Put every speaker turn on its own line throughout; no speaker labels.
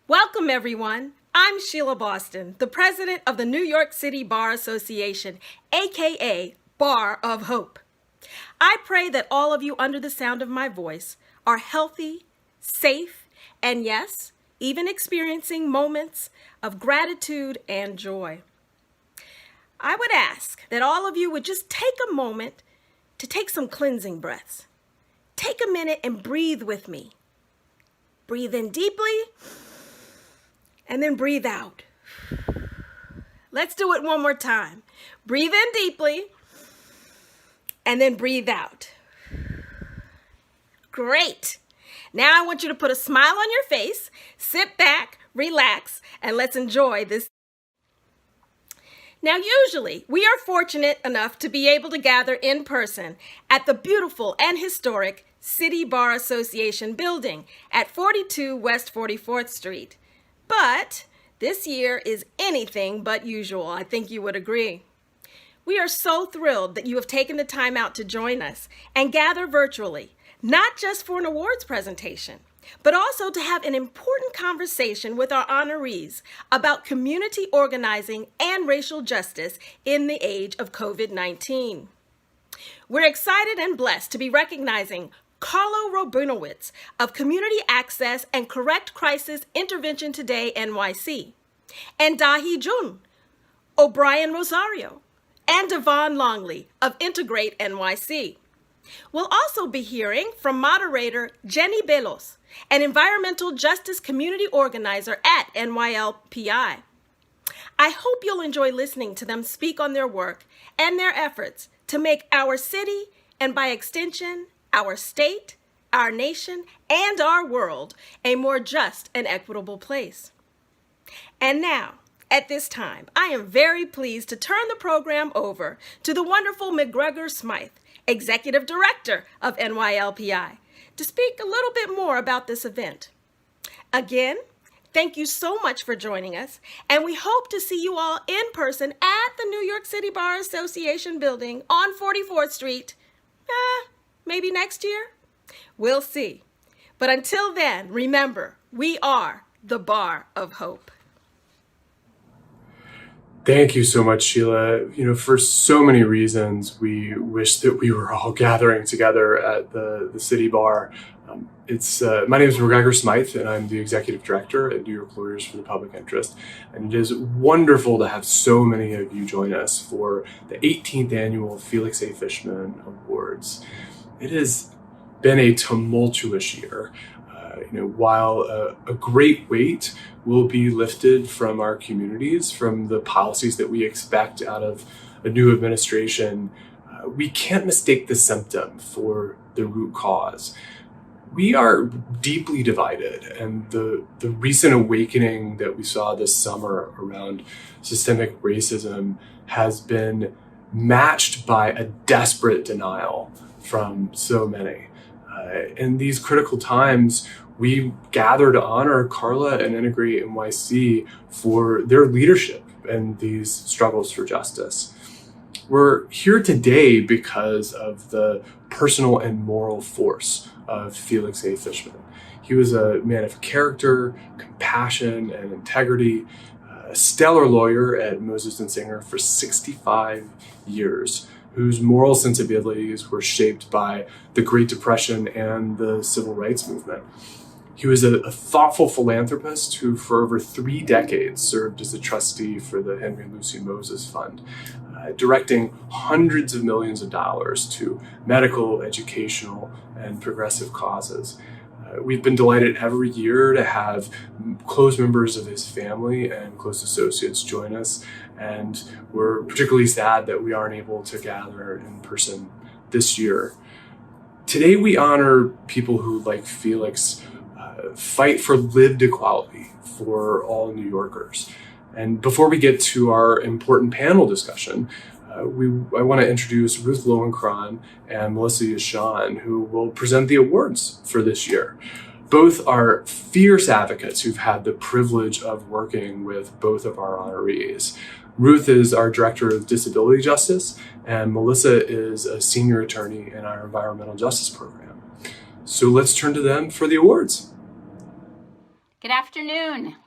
Welcome, everyone. I'm Sheila Boston, the president of the New York City Bar Association, aka Bar of Hope. I pray that all of you under the sound of my voice are healthy, safe, and yes, even experiencing moments of gratitude and joy. I would ask that all of you would just take a moment to take some cleansing breaths. Take a minute and breathe with me. Breathe in deeply and then breathe out. Let's do it one more time. Breathe in deeply and then breathe out. Great. Now I want you to put a smile on your face, sit back, relax, and let's enjoy this. Now, usually, we are fortunate enough to be able to gather in person at the beautiful and historic City Bar Association building at 42 West 44th Street. But this year is anything but usual, I think you would agree. We are so thrilled that you have taken the time out to join us and gather virtually, not just for an awards presentation, but also to have an important conversation with our honorees about community organizing and racial justice in the age of COVID-19. We're excited and blessed to be recognizing Carla Rabinowitz of Community Access and Correct Crisis Intervention Today-NYC, and Dahe Jun, Obrian Rosario, and Devaun Longley of IntegrateNYC. We'll also be hearing from moderator Jenny Veloz, an environmental justice community organizer at Nylpi. I hope you'll enjoy listening to them speak on their work and their efforts to make our city, and by extension, our state, our nation, and our world a more just and equitable place. And now, at this time, I am very pleased to turn the program over to the wonderful Mcgregor Smythe, Executive Director of Nylpi, to speak a little bit more about this event. Again, thank you so much for joining us, and we hope to see you all in person at the New York City Bar Association building on 44th Street, maybe next year? We'll see. But until then, remember, we are the Bar of Hope.
Thank you so much, Sheila. For so many reasons, we wish that we were all gathering together at the City Bar. My name is Mcgregor Smythe, and I'm the Executive Director at New York Lawyers for the Public Interest. And it is wonderful to have so many of you join us for the 18th annual Felix A. Fishman Awards. It has been a tumultuous year. While a great weight will be lifted from our communities, from the policies that we expect out of a new administration, we can't mistake the symptom for the root cause. We are deeply divided, and the recent awakening that we saw this summer around systemic racism has been matched by a desperate denial from so many. In these critical times, we gather to honor Carla and IntegrateNYC for their leadership in these struggles for justice. We're here today because of the personal and moral force of Felix A. Fishman. He was a man of character, compassion, and integrity, a stellar lawyer at Moses and Singer for 65 years, whose moral sensibilities were shaped by the Great Depression and the Civil Rights Movement. He was a thoughtful philanthropist who for over 3 decades served as a trustee for the Henry Lucy Moses Fund, directing hundreds of millions of dollars to medical, educational, and progressive causes. We've been delighted every year to have close members of his family and close associates join us, and we're particularly sad that we aren't able to gather in person this year. Today we honor people who, like Felix, fight for lived equality for all New Yorkers. And before we get to our important panel discussion, I want to introduce Ruth Lowenkron and Melissa Yashan, who will present the awards for this year. Both are fierce advocates who've had the privilege of working with both of our honorees. Ruth is our Director of Disability Justice, and Melissa is a senior attorney in our Environmental Justice Program. So let's turn to them for the awards.
Good afternoon.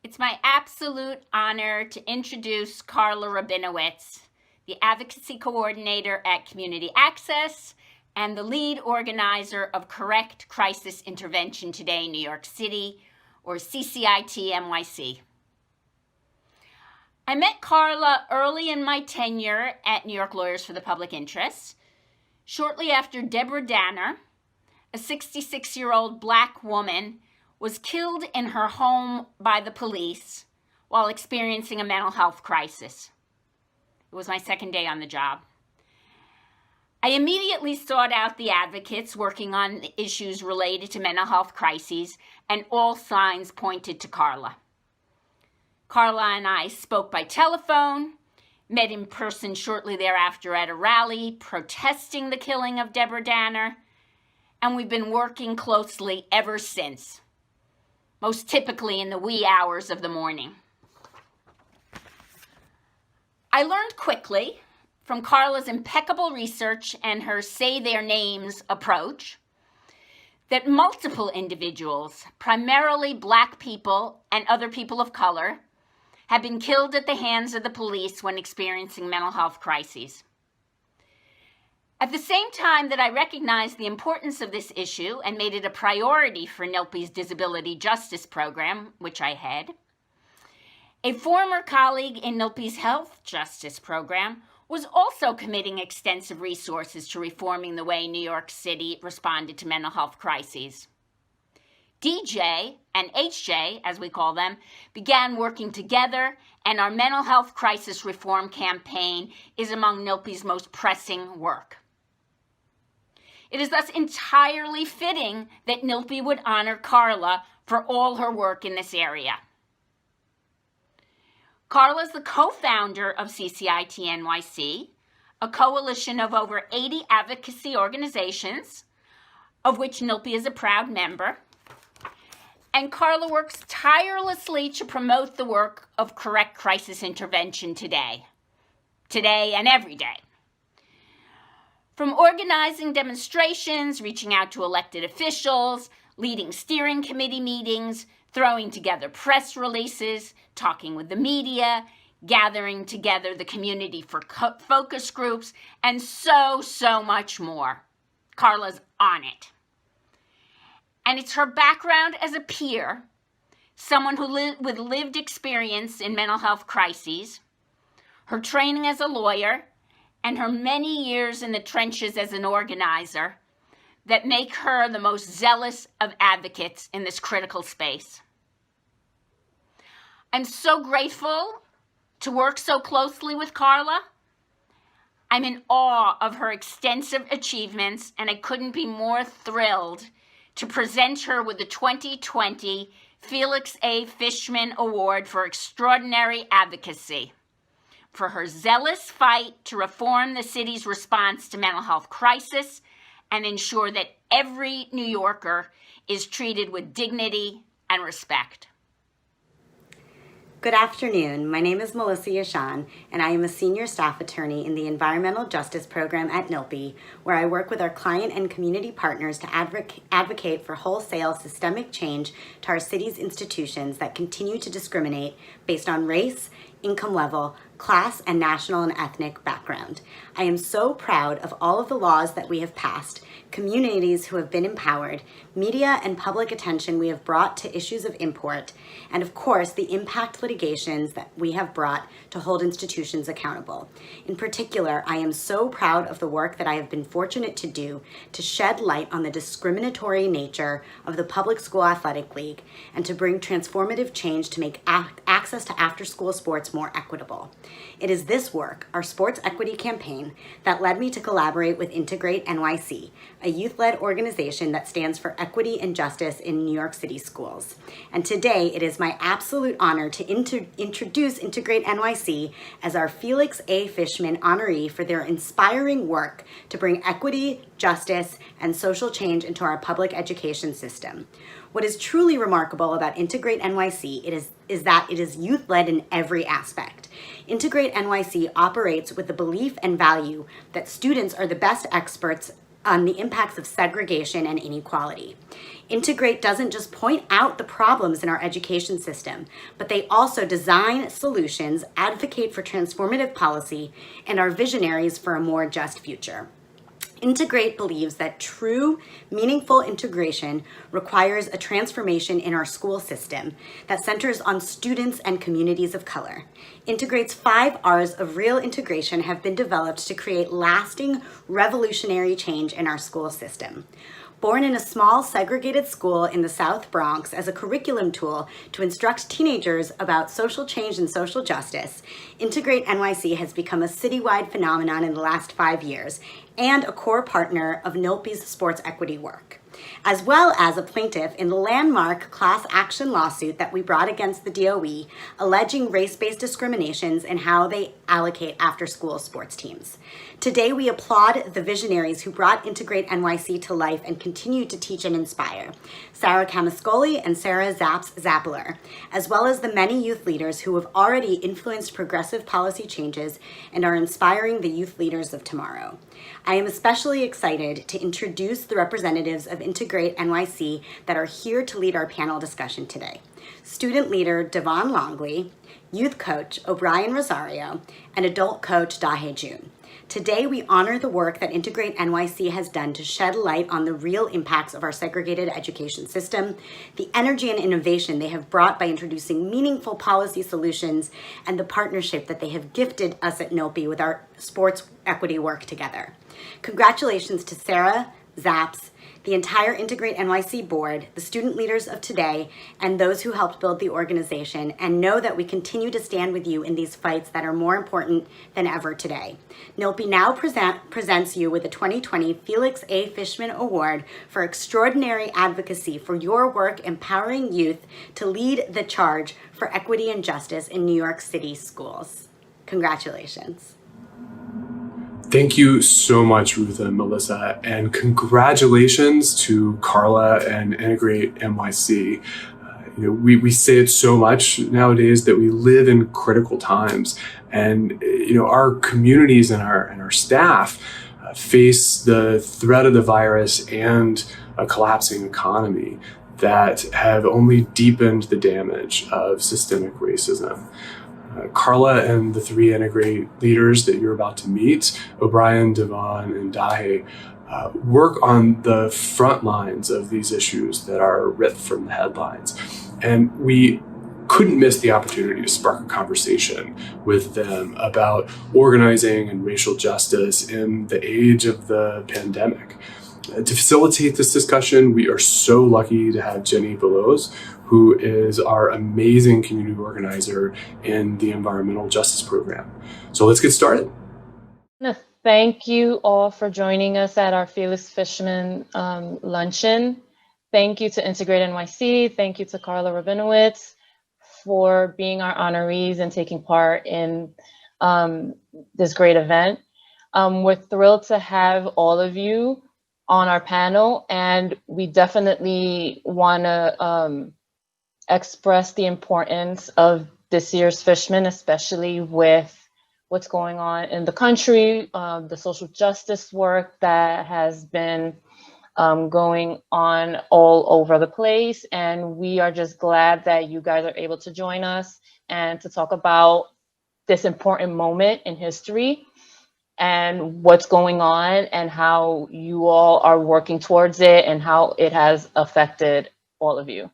It's my absolute honor to introduce Carla Rabinowitz, the Advocacy Coordinator at Community Access and the lead organizer of Correct Crisis Intervention Today, New York City, or CCIT-NYC. I met Carla early in my tenure at New York Lawyers for the Public Interest, shortly after Deborah Danner, a 66-year-old Black woman, was killed in her home by the police while experiencing a mental health crisis. It was my second day on the job. I immediately sought out the advocates working on issues related to mental health crises, and all signs pointed to Carla. Carla and I spoke by telephone, met in person shortly thereafter at a rally protesting the killing of Deborah Danner, and we've been working closely ever since, most typically in the wee hours of the morning. I learned quickly from Carla's impeccable research and her say their names approach that multiple individuals, primarily Black people and other people of color, have been killed at the hands of the police when experiencing mental health crises. At the same time that I recognized the importance of this issue and made it a priority for Nylpi's Disability Justice Program, which I head, a former colleague in Nylpi's Health Justice Program was also committing extensive resources to reforming the way New York City responded to mental health crises. DJ and HJ, as we call them, began working together, and our mental health crisis reform campaign is among Nylpi's most pressing work. It is thus entirely fitting that Nylpi would honor Carla for all her work in this area. Carla is the co-founder of CCIT-NYC, a coalition of over 80 advocacy organizations, of which Nylpi is a proud member. And Carla works tirelessly to promote the work of Correct Crisis Intervention today and every day. From organizing demonstrations, reaching out to elected officials, leading steering committee meetings, throwing together press releases, talking with the media, gathering together the community for focus groups, and so much more. Carla's on it. And it's her background as a peer, someone with lived experience in mental health crises, her training as a lawyer, and her many years in the trenches as an organizer that make her the most zealous of advocates in this critical space. I'm so grateful to work so closely with Carla. I'm in awe of her extensive achievements, and I couldn't be more thrilled to present her with the 2020 Felix A. Fishman Award for Extraordinary Advocacy for her zealous fight to reform the city's response to mental health crisis and ensure that every New Yorker is treated with dignity and respect.
Good afternoon. My name is Melissa Yashan, and I am a senior staff attorney in the Environmental Justice Program at Nylpi, where I work with our client and community partners to advocate for wholesale systemic change to our city's institutions that continue to discriminate based on race, income level, class, and national and ethnic background. I am so proud of all of the laws that we have passed, communities who have been empowered, media and public attention we have brought to issues of import, and of course, the impact litigations that we have brought to hold institutions accountable. In particular, I am so proud of the work that I have been fortunate to do to shed light on the discriminatory nature of the Public School Athletic League and to bring transformative change to make access to after-school sports more equitable. It is this work, our sports equity campaign, that led me to collaborate with IntegrateNYC, a youth-led organization that stands for equity and justice in New York City schools. And today, it is my absolute honor to introduce IntegrateNYC as our Felix A. Fishman honoree for their inspiring work to bring equity, justice, and social change into our public education system. What is truly remarkable about IntegrateNYC is that it is youth-led in every aspect. IntegrateNYC operates with the belief and value that students are the best experts on the impacts of segregation and inequality. Integrate doesn't just point out the problems in our education system, but they also design solutions, advocate for transformative policy, and are visionaries for a more just future. Integrate believes that true, meaningful integration requires a transformation in our school system that centers on students and communities of color. Integrate's 5 R's of real integration have been developed to create lasting, revolutionary change in our school system. Born in a small, segregated school in the South Bronx as a curriculum tool to instruct teenagers about social change and social justice, IntegrateNYC has become a citywide phenomenon in the last 5 years and a core partner of Nylpi's sports equity work, as well as a plaintiff in the landmark class action lawsuit that we brought against the DOE, alleging race-based discriminations in how they allocate after-school sports teams. Today, we applaud the visionaries who brought IntegrateNYC to life and continue to teach and inspire, Sarah Camascoli and Sarah Zappler, as well as the many youth leaders who have already influenced progressive policy changes and are inspiring the youth leaders of tomorrow. I am especially excited to introduce the representatives of IntegrateNYC that are here to lead our panel discussion today. Student leader Devaun Longley, youth coach Obrian Rosario, and adult coach Dahe Jun. Today, we honor the work that IntegrateNYC has done to shed light on the real impacts of our segregated education system, the energy and innovation they have brought by introducing meaningful policy solutions, and the partnership that they have gifted us at Nylpi with our sports equity work together. Congratulations to Sarah, Zaps, the entire IntegrateNYC board, the student leaders of today, and those who helped build the organization, and know that we continue to stand with you in these fights that are more important than ever today. Nylpi now presents you with the 2020 Felix A. Fishman Award for Extraordinary Advocacy for your work empowering youth to lead the charge for equity and justice in New York City schools. Congratulations.
Thank you so much, Ruth and Melissa, and congratulations to Carla and IntegrateNYC. We say it so much nowadays that we live in critical times, and our communities and our staff face the threat of the virus and a collapsing economy that have only deepened the damage of systemic racism. Carla and the 3 Integrate leaders that you're about to meet, Obrian, Devaun, and Dahe, work on the front lines of these issues that are ripped from the headlines. And we couldn't miss the opportunity to spark a conversation with them about organizing and racial justice in the age of the pandemic. To facilitate this discussion, we are so lucky to have Jenny Veloz, who is our amazing community organizer in the Environmental Justice Program. So let's get started.
Thank you all for joining us at our Felix Fishman luncheon. Thank you to IntegrateNYC. Thank you to Carla Rabinowitz for being our honorees and taking part in this great event. We're thrilled to have all of you on our panel, and we definitely want to express the importance of this year's Fishman, especially with what's going on in the country, the social justice work that has been going on all over the place. And we are just glad that you guys are able to join us and to talk about this important moment in history and what's going on and how you all are working towards it and how it has affected all of you.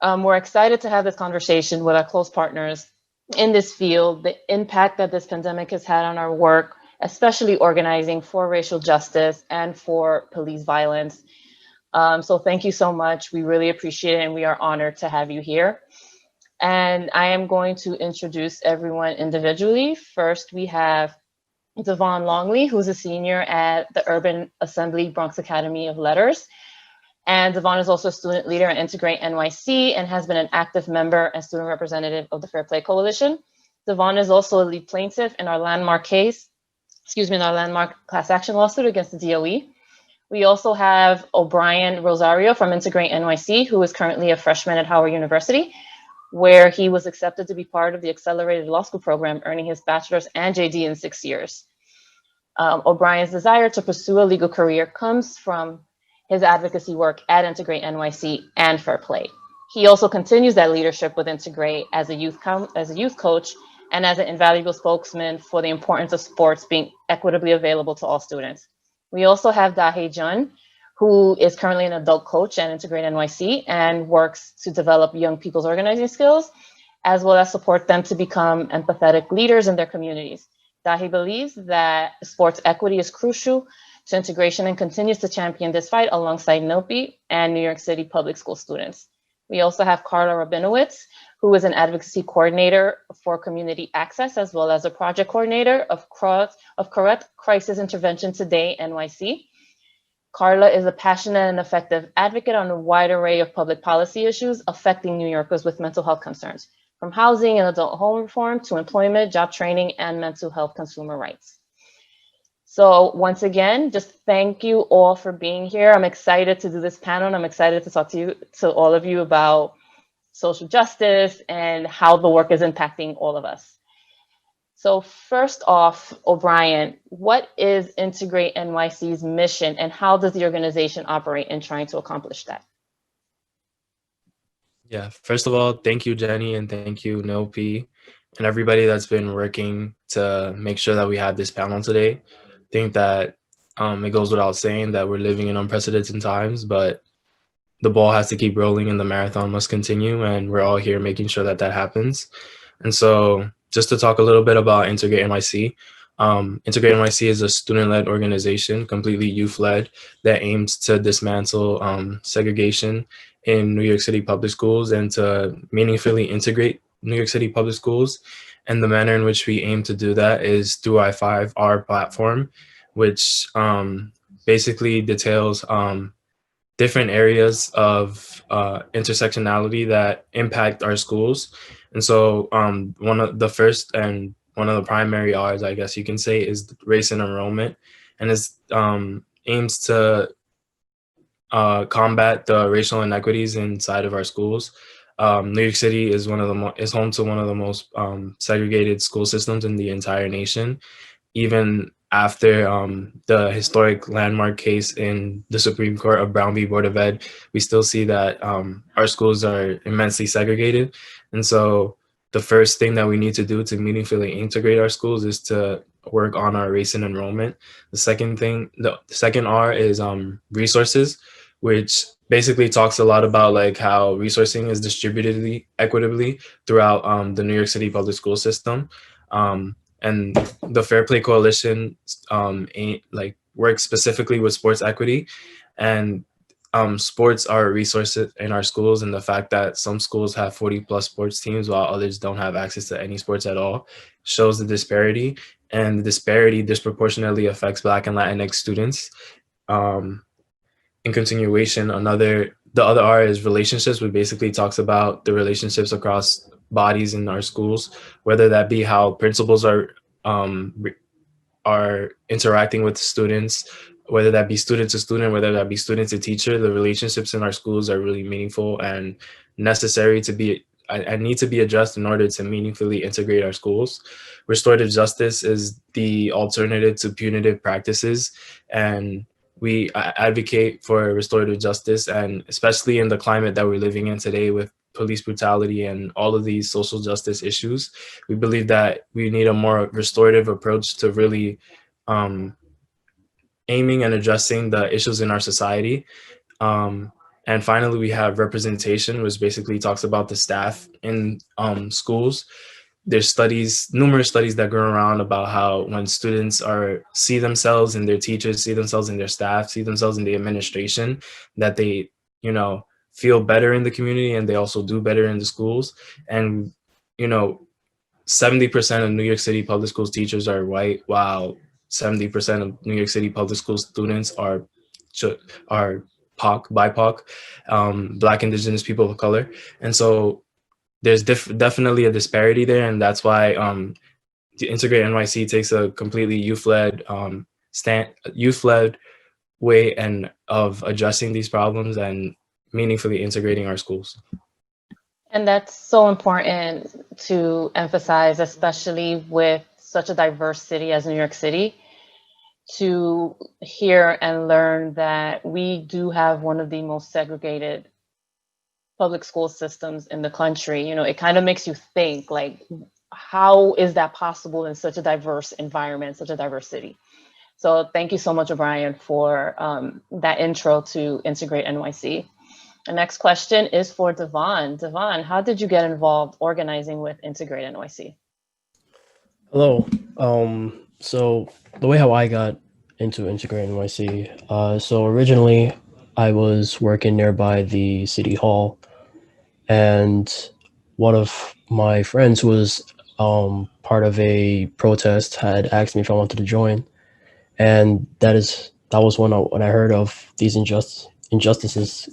We're excited to have this conversation with our close partners in this field, the impact that this pandemic has had on our work, especially organizing for racial justice and for police violence. So thank you so much. We really appreciate it, and we are honored to have you here. And I am going to introduce everyone individually. First, we have Devaun Longley, who's a senior at the Urban Assembly Bronx Academy of Letters. And Devaun is also a student leader at IntegrateNYC and has been an active member and student representative of the Fair Play Coalition. Devaun is also a lead plaintiff in our landmark class action lawsuit against the DOE. We also have Obrian Rosario from IntegrateNYC, who is currently a freshman at Howard University, where he was accepted to be part of the accelerated law school program, earning his bachelor's and JD in 6 years. O'Brien's desire to pursue a legal career comes from his advocacy work at Integrate NYC and Fair Play. He also continues that leadership with Integrate as a youth coach and as an invaluable spokesman for the importance of sports being equitably available to all students. We also have Dahe Jun, who is currently an adult coach at Integrate NYC and works to develop young people's organizing skills, as well as support them to become empathetic leaders in their communities. Dahe believes that sports equity is crucial to integration and continues to champion this fight alongside Nylpi and New York City public school students. We also have Carla Rabinowitz, who is an advocacy coordinator for community access, as well as a project coordinator of Correct Crisis Intervention Today-NYC. Carla is a passionate and effective advocate on a wide array of public policy issues affecting New Yorkers with mental health concerns, from housing and adult home reform to employment, job training, and mental health consumer rights. So once again, just thank you all for being here. I'm excited to do this panel, and I'm excited to talk to all of you about social justice and how the work is impacting all of us. So first off, Obrian, what is Integrate NYC's mission and how does the organization operate in trying to accomplish that?
Yeah, first of all, thank you, Jenny, and thank you, Nylpi, and everybody that's been working to make sure that we have this panel today. I think that it goes without saying that we're living in unprecedented times, but the ball has to keep rolling and the marathon must continue, and we're all here making sure that that happens. And so just to talk a little bit about IntegrateNYC, IntegrateNYC is a student-led organization, completely youth-led, that aims to dismantle segregation in New York City public schools and to meaningfully integrate New York City public schools. And the manner in which we aim to do that is through our platform, which basically details different areas of intersectionality that impact our schools. And so one of the first and one of the primary R's, I guess you can say, is race and enrollment, and it aims to combat the racial inequities inside of our schools. New York City is home to one of the most segregated school systems in the entire nation. Even after the historic landmark case in the Supreme Court of Brown v. Board of Ed, we still see that our schools are immensely segregated. And so the first thing that we need to do to meaningfully integrate our schools is to work on our race and enrollment. The second R is resources, which basically talks a lot about like how resourcing is distributed equitably throughout the New York City public school system. And the Fair Play Coalition works specifically with sports equity, and sports are a resource in our schools, and the fact that some schools have 40+ sports teams while others don't have access to any sports at all shows the disparity, and the disparity disproportionately affects Black and Latinx students. In continuation, the other R is relationships, which basically talks about the relationships across bodies in our schools, whether that be how principals are interacting with students, whether that be student to student, whether that be student to teacher. The relationships in our schools are really meaningful and necessary and need to be addressed in order to meaningfully integrate our schools. Restorative justice is the alternative to punitive practices, and we advocate for restorative justice, and especially in the climate that we're living in today with police brutality and all of these social justice issues, we believe that we need a more restorative approach to really aiming and addressing the issues in our society. And finally, we have representation, which basically talks about the staff in schools. There's numerous studies that go around about how when students see themselves in their teachers, see themselves in their staff, see themselves in the administration, that they, feel better in the community and they also do better in the schools. And, 70% of New York City public schools teachers are white, while 70% of New York City public school students are BIPOC, Black, Indigenous people of color. And so there's definitely a disparity there, and that's why the Integrate NYC takes a completely youth-led way and of addressing these problems and meaningfully integrating our schools.
And that's so important to emphasize, especially with such a diverse city as New York City. to hear and learn that we do have one of the most segregated public school systems in the country. You know, it kind of makes you think, like, how is that possible in such a diverse environment, such a diverse city? So thank you so much, Obrian, for that intro to Integrate NYC. The next question is for Devaun. Devaun, how did you get involved organizing with Integrate NYC?
Hello. So the way how I got into Integrate NYC, so originally I was working nearby the city hall, and one of my friends who was part of a protest had asked me if I wanted to join, and that was when I heard of these injustices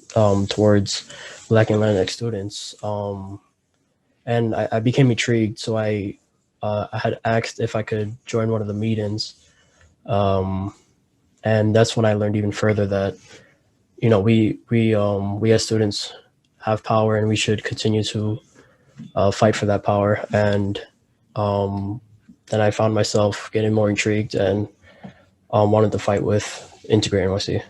towards Black and Latinx students, and I became intrigued. So I had asked if I could join one of the meetings, and that's when I learned even further that, you know, we as students have power, and we should continue to fight for that power. And then I found myself getting more intrigued and wanted to fight with Integrate NYC.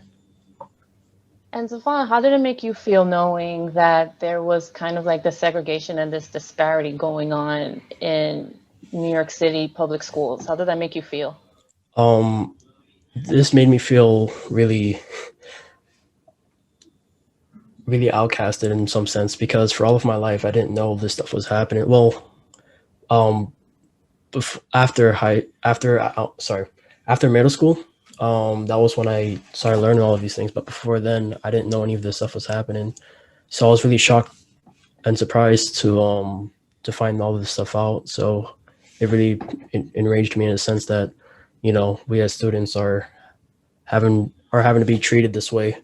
And Devaun, how did it make you feel knowing that there was kind of like the segregation and this disparity going on in New York City public schools? How did that make you feel?
This made me feel really outcasted in some sense, because for all of my life I didn't know this stuff was happening. Well, after middle school, that was when I started learning all of these things. But before then, I didn't know any of this stuff was happening. So I was really shocked and surprised to find all of this stuff out. So it really enraged me in a sense that, you know, we as students are having to be treated this way.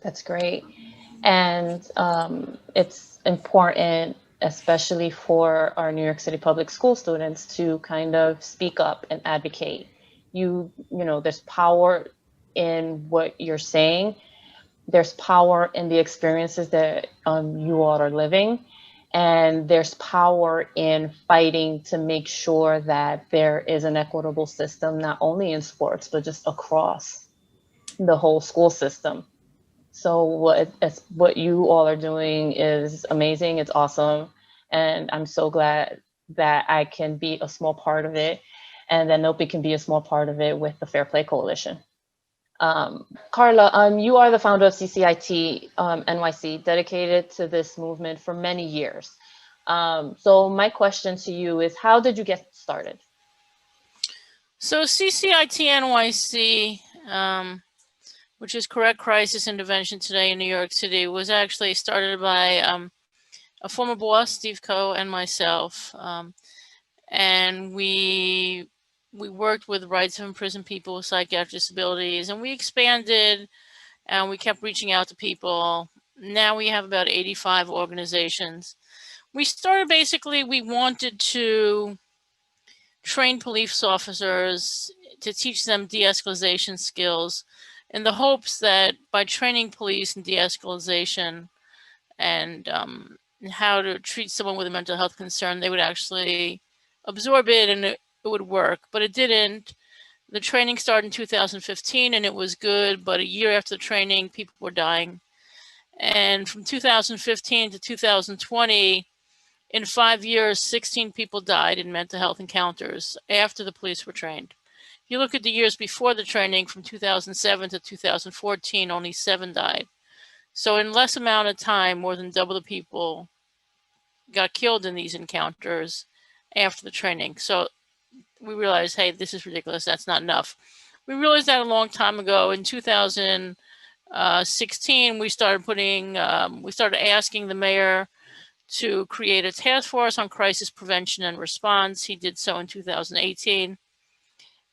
That's great. And it's important, especially for our New York City public school students, to kind of speak up and advocate. You know, there's power in what you're saying. There's power in the experiences that you all are living. And there's power in fighting to make sure that there is an equitable system, not only in sports, but just across the whole school system. So what you all are doing is amazing. It's awesome. And I'm so glad that I can be a small part of it, and that Nylpi can be a small part of it with the Fair Play Coalition. Carla, you are the founder of CCIT-NYC, dedicated to this movement for many years. So my question to you is, how did you get started?
So CCIT-NYC, which is Correct Crisis Intervention Today in New York City, was actually started by a former boss, Steve Coe, and myself. And we worked with rights of imprisoned people with psychiatric disabilities, and we expanded and we kept reaching out to people. Now we have about 85 organizations. We started basically, we wanted to train police officers to teach them de-escalation skills, in the hopes that by training police in de-escalation and how to treat someone with a mental health concern, they would actually absorb it and it would work. But it didn't. The training started in 2015 and it was good, but a year after the training, people were dying. And from 2015 to 2020, in 5 years, 16 people died in mental health encounters after the police were trained. If you look at the years before the training, from 2007 to 2014, only 7 died. So in less amount of time, more than double the people got killed in these encounters after the training. So we realized, hey, this is ridiculous. That's not enough. We realized that a long time ago. In 2016, we started asking the mayor to create a task force on crisis prevention and response. He did so in 2018.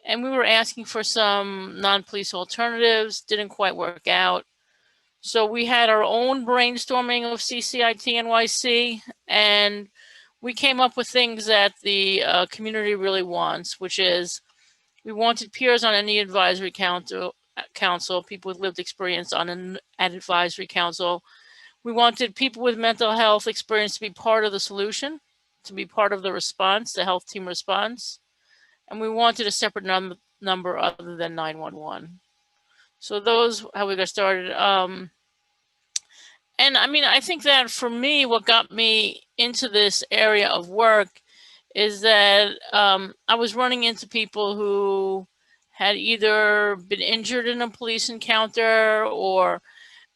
And we were asking for some non-police alternatives, didn't quite work out. So we had our own brainstorming of CCIT-NYC, and we came up with things that the community really wants, which is we wanted peers on any advisory council, people with lived experience on an advisory council. We wanted people with mental health experience to be part of the solution. to be part of the response, the health team response. And we wanted a separate number other than 911. So those how we got started. And I mean, I think that for me, what got me into this area of work is that I was running into people who had either been injured in a police encounter or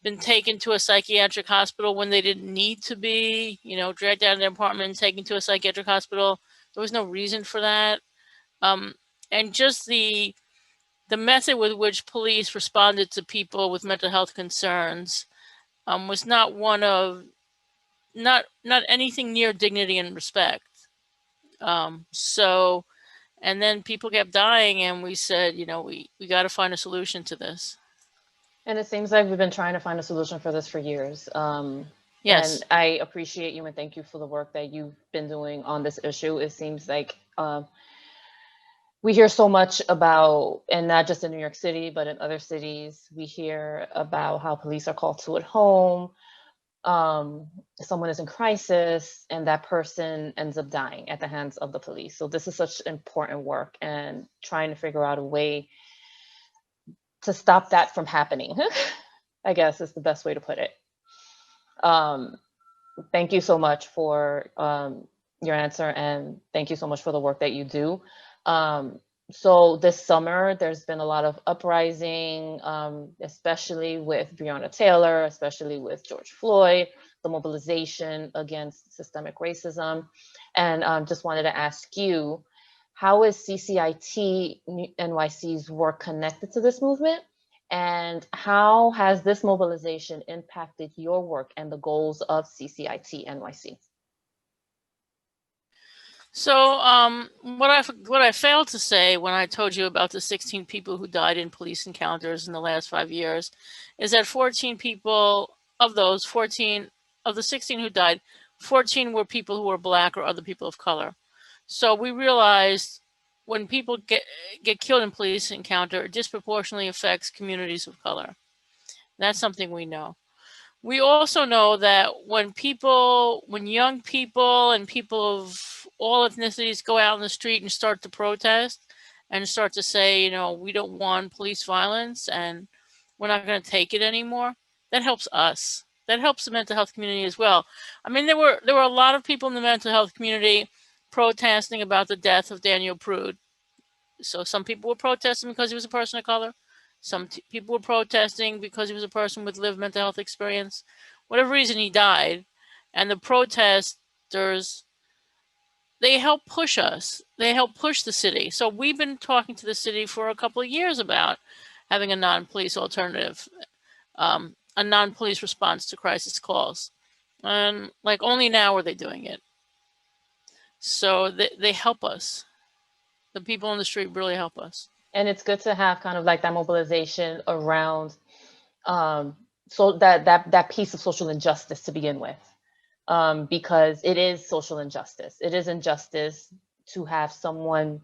been taken to a psychiatric hospital when they didn't need to be, you know, dragged out of their apartment and taken to a psychiatric hospital. There was no reason for that. And just the method with which police responded to people with mental health concerns was not one of not anything near dignity and respect. So, and then people kept dying, and we said, you know, we got to find a solution to this.
And it seems like we've been trying to find a solution for this for years.
Yes.
And I appreciate you and thank you for the work that you've been doing on this issue. It seems like we hear so much about, and not just in New York City, but in other cities, we hear about how police are called to at home. Someone is in crisis and that person ends up dying at the hands of the police. So this is such important work, and trying to figure out a way to stop that from happening, I guess is the best way to put it. Thank you so much for your answer, and thank you so much for the work that you do. So this summer, there's been a lot of uprising, especially with Breonna Taylor, especially with George Floyd, the mobilization against systemic racism. And just wanted to ask you, how is CCIT-NYC's work connected to this movement? And how has this mobilization impacted your work and the goals of CCIT-NYC?
So what I failed to say when I told you about the 16 people who died in police encounters in the last 5 years is that 14 people of those 14 of the 16 who died, 14 were people who were Black or other people of color. So we realized when people get killed in police encounter, it disproportionately affects communities of color. That's something we know. We also know that when young people and people of all ethnicities go out in the street and start to protest and start to say, you know, we don't want police violence and we're not going to take it anymore, that helps us. That helps the mental health community as well. I mean, there were a lot of people in the mental health community protesting about the death of Daniel Prude. So some people were protesting because he was a person of color. Some people were protesting because he was a person with lived mental health experience. Whatever reason he died. And the protesters, they help push us. They help push the city. So we've been talking to the city for a couple of years about having a non-police alternative, a non-police response to crisis calls. And like only now are they doing it. So they help us. The people on the street really help us.
And it's good to have kind of like that mobilization around so that piece of social injustice to begin with, because it is social injustice. It is injustice to have someone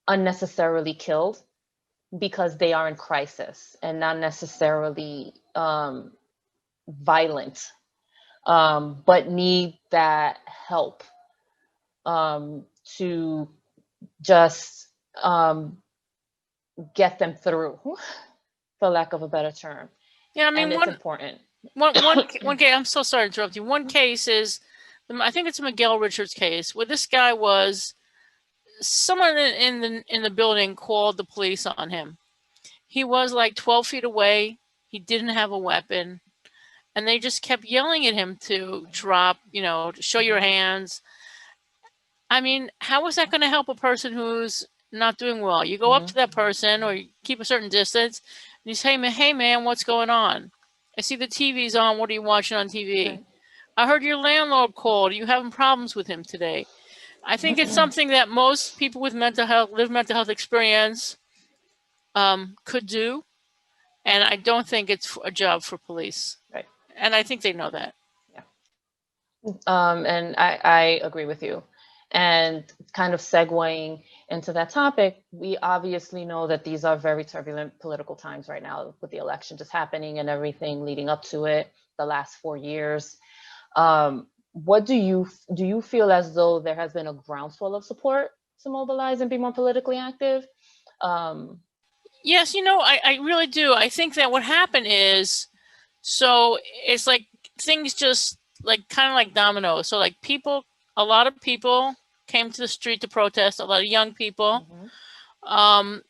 unnecessarily killed because they are in crisis and not necessarily violent, but need that help to just get them through, for lack of a better term.
Yeah, I mean,
and it's important.
One case, I'm so sorry to interrupt you. One case is, I think it's a Miguel Richards case, where this guy was, someone in the building called the police on him. He was like 12 feet away. He didn't have a weapon. And they just kept yelling at him to drop, you know, to show your hands. I mean, how is that going to help a person who's not doing well? You go up to that person, or you keep a certain distance, and you say, hey man, what's going on? I see the TV's on. What are you watching on TV? Okay. I heard your landlord called. Are you having problems with him today? I think it's something that most people with lived mental health experience could do. And I don't think it's a job for police.
Right.
And I think they know that.
Yeah. And I agree with you. And kind of segueing into that topic, we obviously know that these are very turbulent political times right now, with the election just happening and everything leading up to it, the last 4 years. what do you feel as though there has been a groundswell of support to mobilize and be more politically active?
Yes, I really do. I think that what happened is, so it's like things just like kind of like dominoes. So like a lot of people came to the street to protest, a lot of young people. And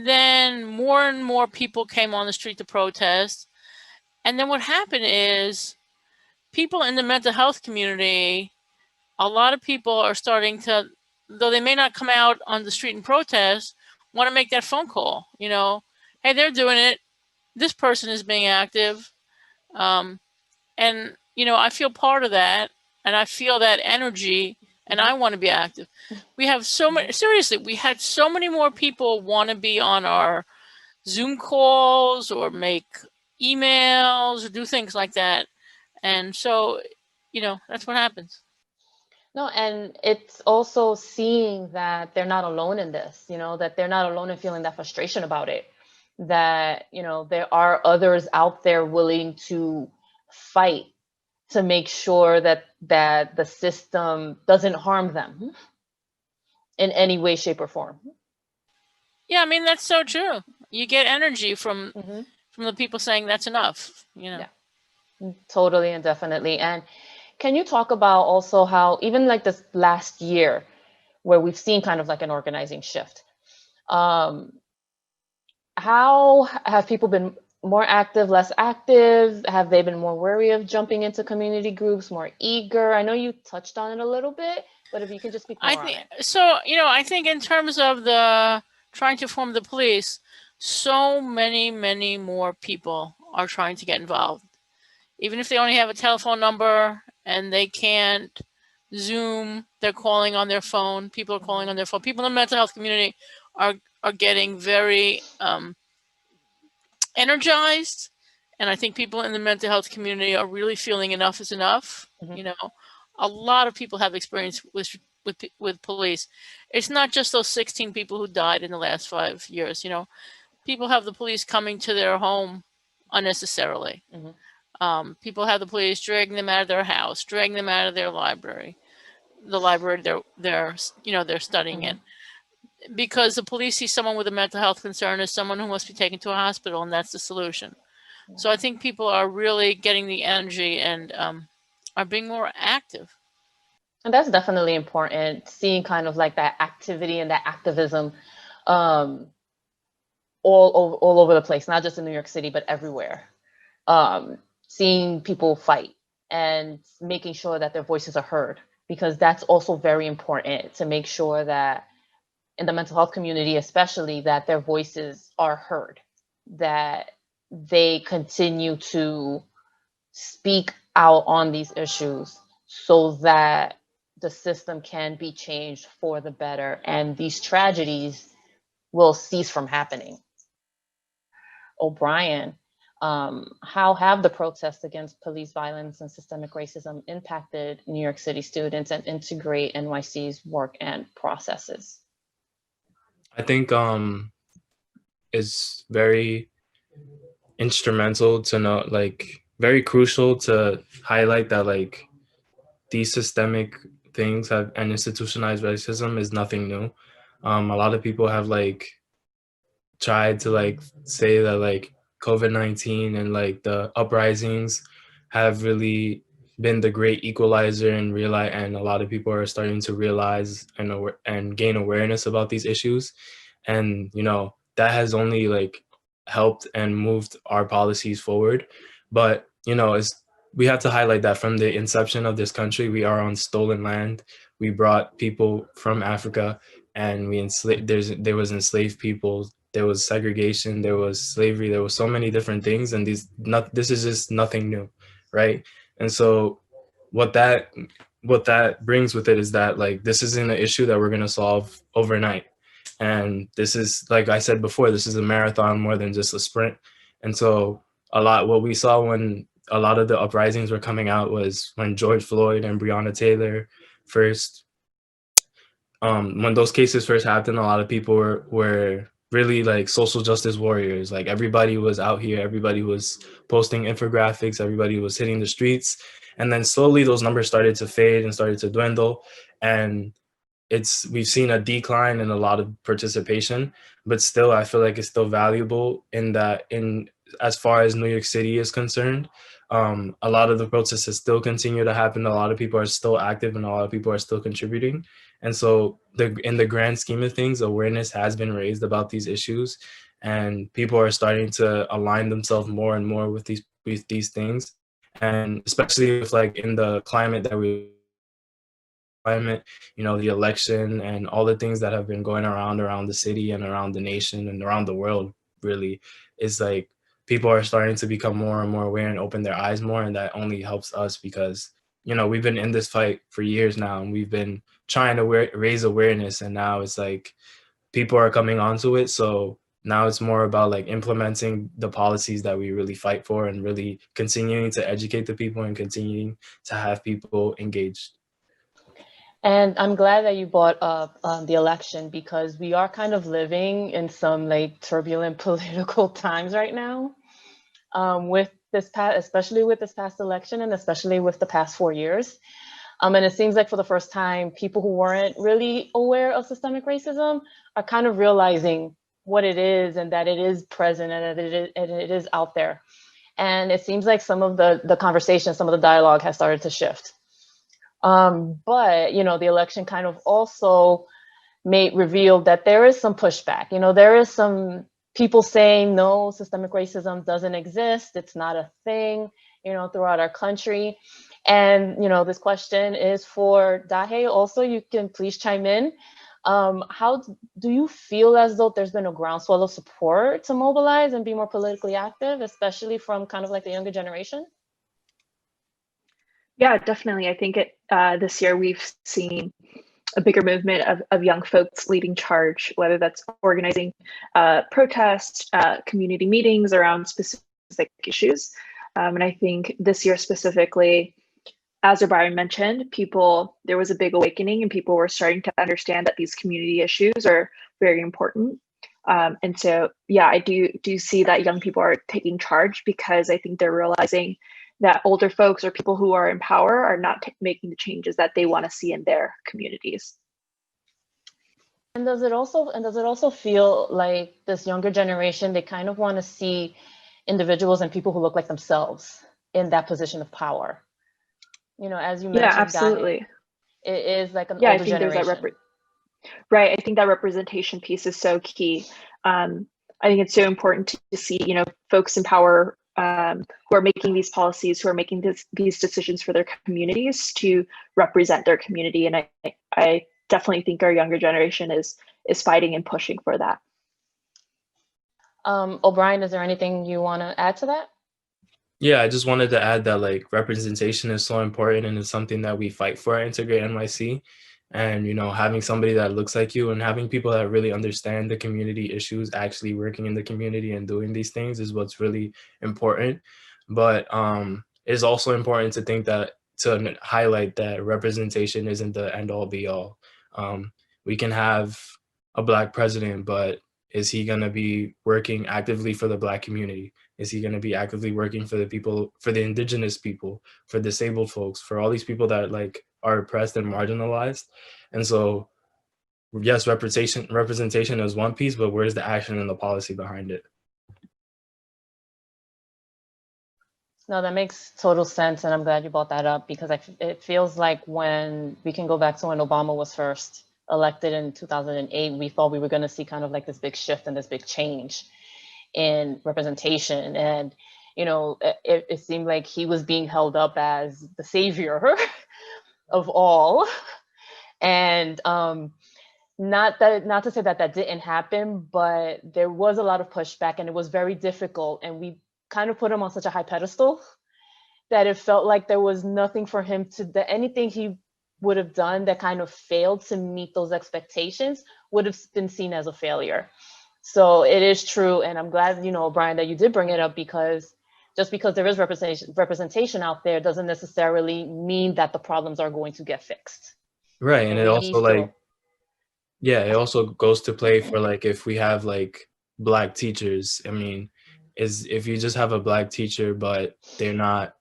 then more and more people came on the street to protest. And then what happened is people in the mental health community, a lot of people are starting to, though they may not come out on the street and protest, want to make that phone call, hey, they're doing it. This person is being active. And, I feel part of that, and I feel that energy, and I want to be active. We have so many, seriously, we had so many more people want to be on our Zoom calls or make emails or do things like that. And so, that's what happens.
No, and it's also seeing that they're not alone in this, that they're not alone in feeling that frustration about it, that, there are others out there willing to fight to make sure that the system doesn't harm them in any way, shape, or form.
Yeah, I mean, that's so true. You get energy from the people saying that's enough,
Yeah, totally and definitely. And can you talk about also how even like this last year where we've seen kind of like an organizing shift, how have people been more active, less active? Have they been more wary of jumping into community groups, more eager? I know you touched on it a little bit, but if you can just speak more on it.
So, I think in terms of the trying to form the police, so many more people are trying to get involved. Even if they only have a telephone number and they can't Zoom, they're calling on their phone. People are calling on their phone. People in the mental health community are getting very energized. And I think people in the mental health community are really feeling enough is enough. A lot of people have experience with police. It's not just those 16 people who died in the last 5 years. People have the police coming to their home unnecessarily. People have the police dragging them out of their house, dragging them out of their library, the library they're studying in, because the police see someone with a mental health concern as someone who must be taken to a hospital, and that's the solution. So I think people are really getting the energy and are being more active.
And that's definitely important, seeing kind of like that activity and that activism all over the place, not just in New York City, but everywhere. Seeing people fight and making sure that their voices are heard, because that's also very important to make sure that in the mental health community, especially, that their voices are heard, that they continue to speak out on these issues so that the system can be changed for the better and these tragedies will cease from happening. Obrian, how have the protests against police violence and systemic racism impacted New York City students and IntegrateNYC's work and processes?
I think it's very instrumental to know, like very crucial to highlight that like these systemic things have and institutionalized racism is nothing new. A lot of people have like tried to like say that like COVID-19 and like the uprisings have really been the great equalizer and a lot of people are starting to realize and gain awareness about these issues. And, that has only like helped and moved our policies forward. But, we have to highlight that from the inception of this country, we are on stolen land. We brought people from Africa and there was enslaved people. There was segregation, there was slavery, there was so many different things, and this is just nothing new, right? And so what that brings with it is that like this isn't an issue that we're gonna solve overnight. And this is, like I said before, this is a marathon more than just a sprint. And so what we saw when a lot of the uprisings were coming out was when George Floyd and Breonna Taylor first, when those cases first happened, a lot of people were really like social justice warriors. Like everybody was out here, everybody was posting infographics, everybody was hitting the streets. And then slowly those numbers started to fade and started to dwindle. And we've seen a decline in a lot of participation, but still I feel like it's still valuable in that, in as far as New York City is concerned, a lot of the protests still continue to happen. A lot of people are still active and a lot of people are still contributing. And so in the grand scheme of things, awareness has been raised about these issues, and people are starting to align themselves more and more with these things. And especially with like in the climate that the election and all the things that have been going around the city and around the nation and around the world, really, is like people are starting to become more and more aware and open their eyes more. And that only helps us because, we've been in this fight for years now, and we've been trying to raise awareness. And now it's like people are coming onto it. So now it's more about like implementing the policies that we really fight for and really continuing to educate the people and continuing to have people engaged.
And I'm glad that you brought up the election, because we are kind of living in some like turbulent political times right now, with this past, especially with this past election, and especially with the past 4 years. And it seems like for the first time, people who weren't really aware of systemic racism are kind of realizing what it is and that it is present and that it is out there. And it seems like some of the conversation, some of the dialogue has started to shift. But, the election kind of also revealed that there is some pushback. There is some people saying, no, systemic racism doesn't exist. It's not a thing, throughout our country. And, this question is for Dahe. Also, you can please chime in. How do you feel as though there's been a groundswell of support to mobilize and be more politically active, especially from kind of like the younger generation?
Yeah, definitely. I think this year we've seen a bigger movement of young folks leading charge, whether that's organizing protests, community meetings around specific issues. And I think this year specifically, as Obrian mentioned, there was a big awakening and people were starting to understand that these community issues are very important. And so, yeah, I do see that young people are taking charge, because I think they're realizing that older folks or people who are in power are not making the changes that they want to see in their communities.
And does it also feel like this younger generation, they kind of want to see individuals and people who look like themselves in that position of power? As you mentioned,
yeah, absolutely.
Dahe, it is like an older generation.
Right. I think that representation piece is so key. I think it's so important to see, folks in power who are making these policies, who are making these decisions for their communities, to represent their community. And I definitely think our younger generation is fighting and pushing for that.
Obrian, is there anything you want to add to that?
Yeah, I just wanted to add that like representation is so important, and it's something that we fight for at IntegrateNYC. And having somebody that looks like you and having people that really understand the community issues actually working in the community and doing these things is what's really important. But it's also important to highlight that representation isn't the end all be all. We can have a Black president, but is he going to be working actively for the Black community? Is he going to be actively working for the people, for the indigenous people, for disabled folks, for all these people that like are oppressed and marginalized? And so, yes, representation is one piece, but where's the action and the policy behind it?
No, that makes total sense. And I'm glad you brought that up, because it feels like when we can go back to when Obama was first elected in 2008, we thought we were going to see kind of like this big shift and this big change in representation. And, it seemed like he was being held up as the savior of all. And not to say that didn't happen, but there was a lot of pushback and it was very difficult. And we kind of put him on such a high pedestal that it felt like there was nothing for him that anything he would have done that kind of failed to meet those expectations would have been seen as a failure. So it is true. And I'm glad, Brian, that you did bring it up, because just because there is representation out there doesn't necessarily mean that the problems are going to get fixed.
Right. And it also Yeah, it also goes to play for like if we have like black teachers. I mean, is if you just have a black teacher but they're not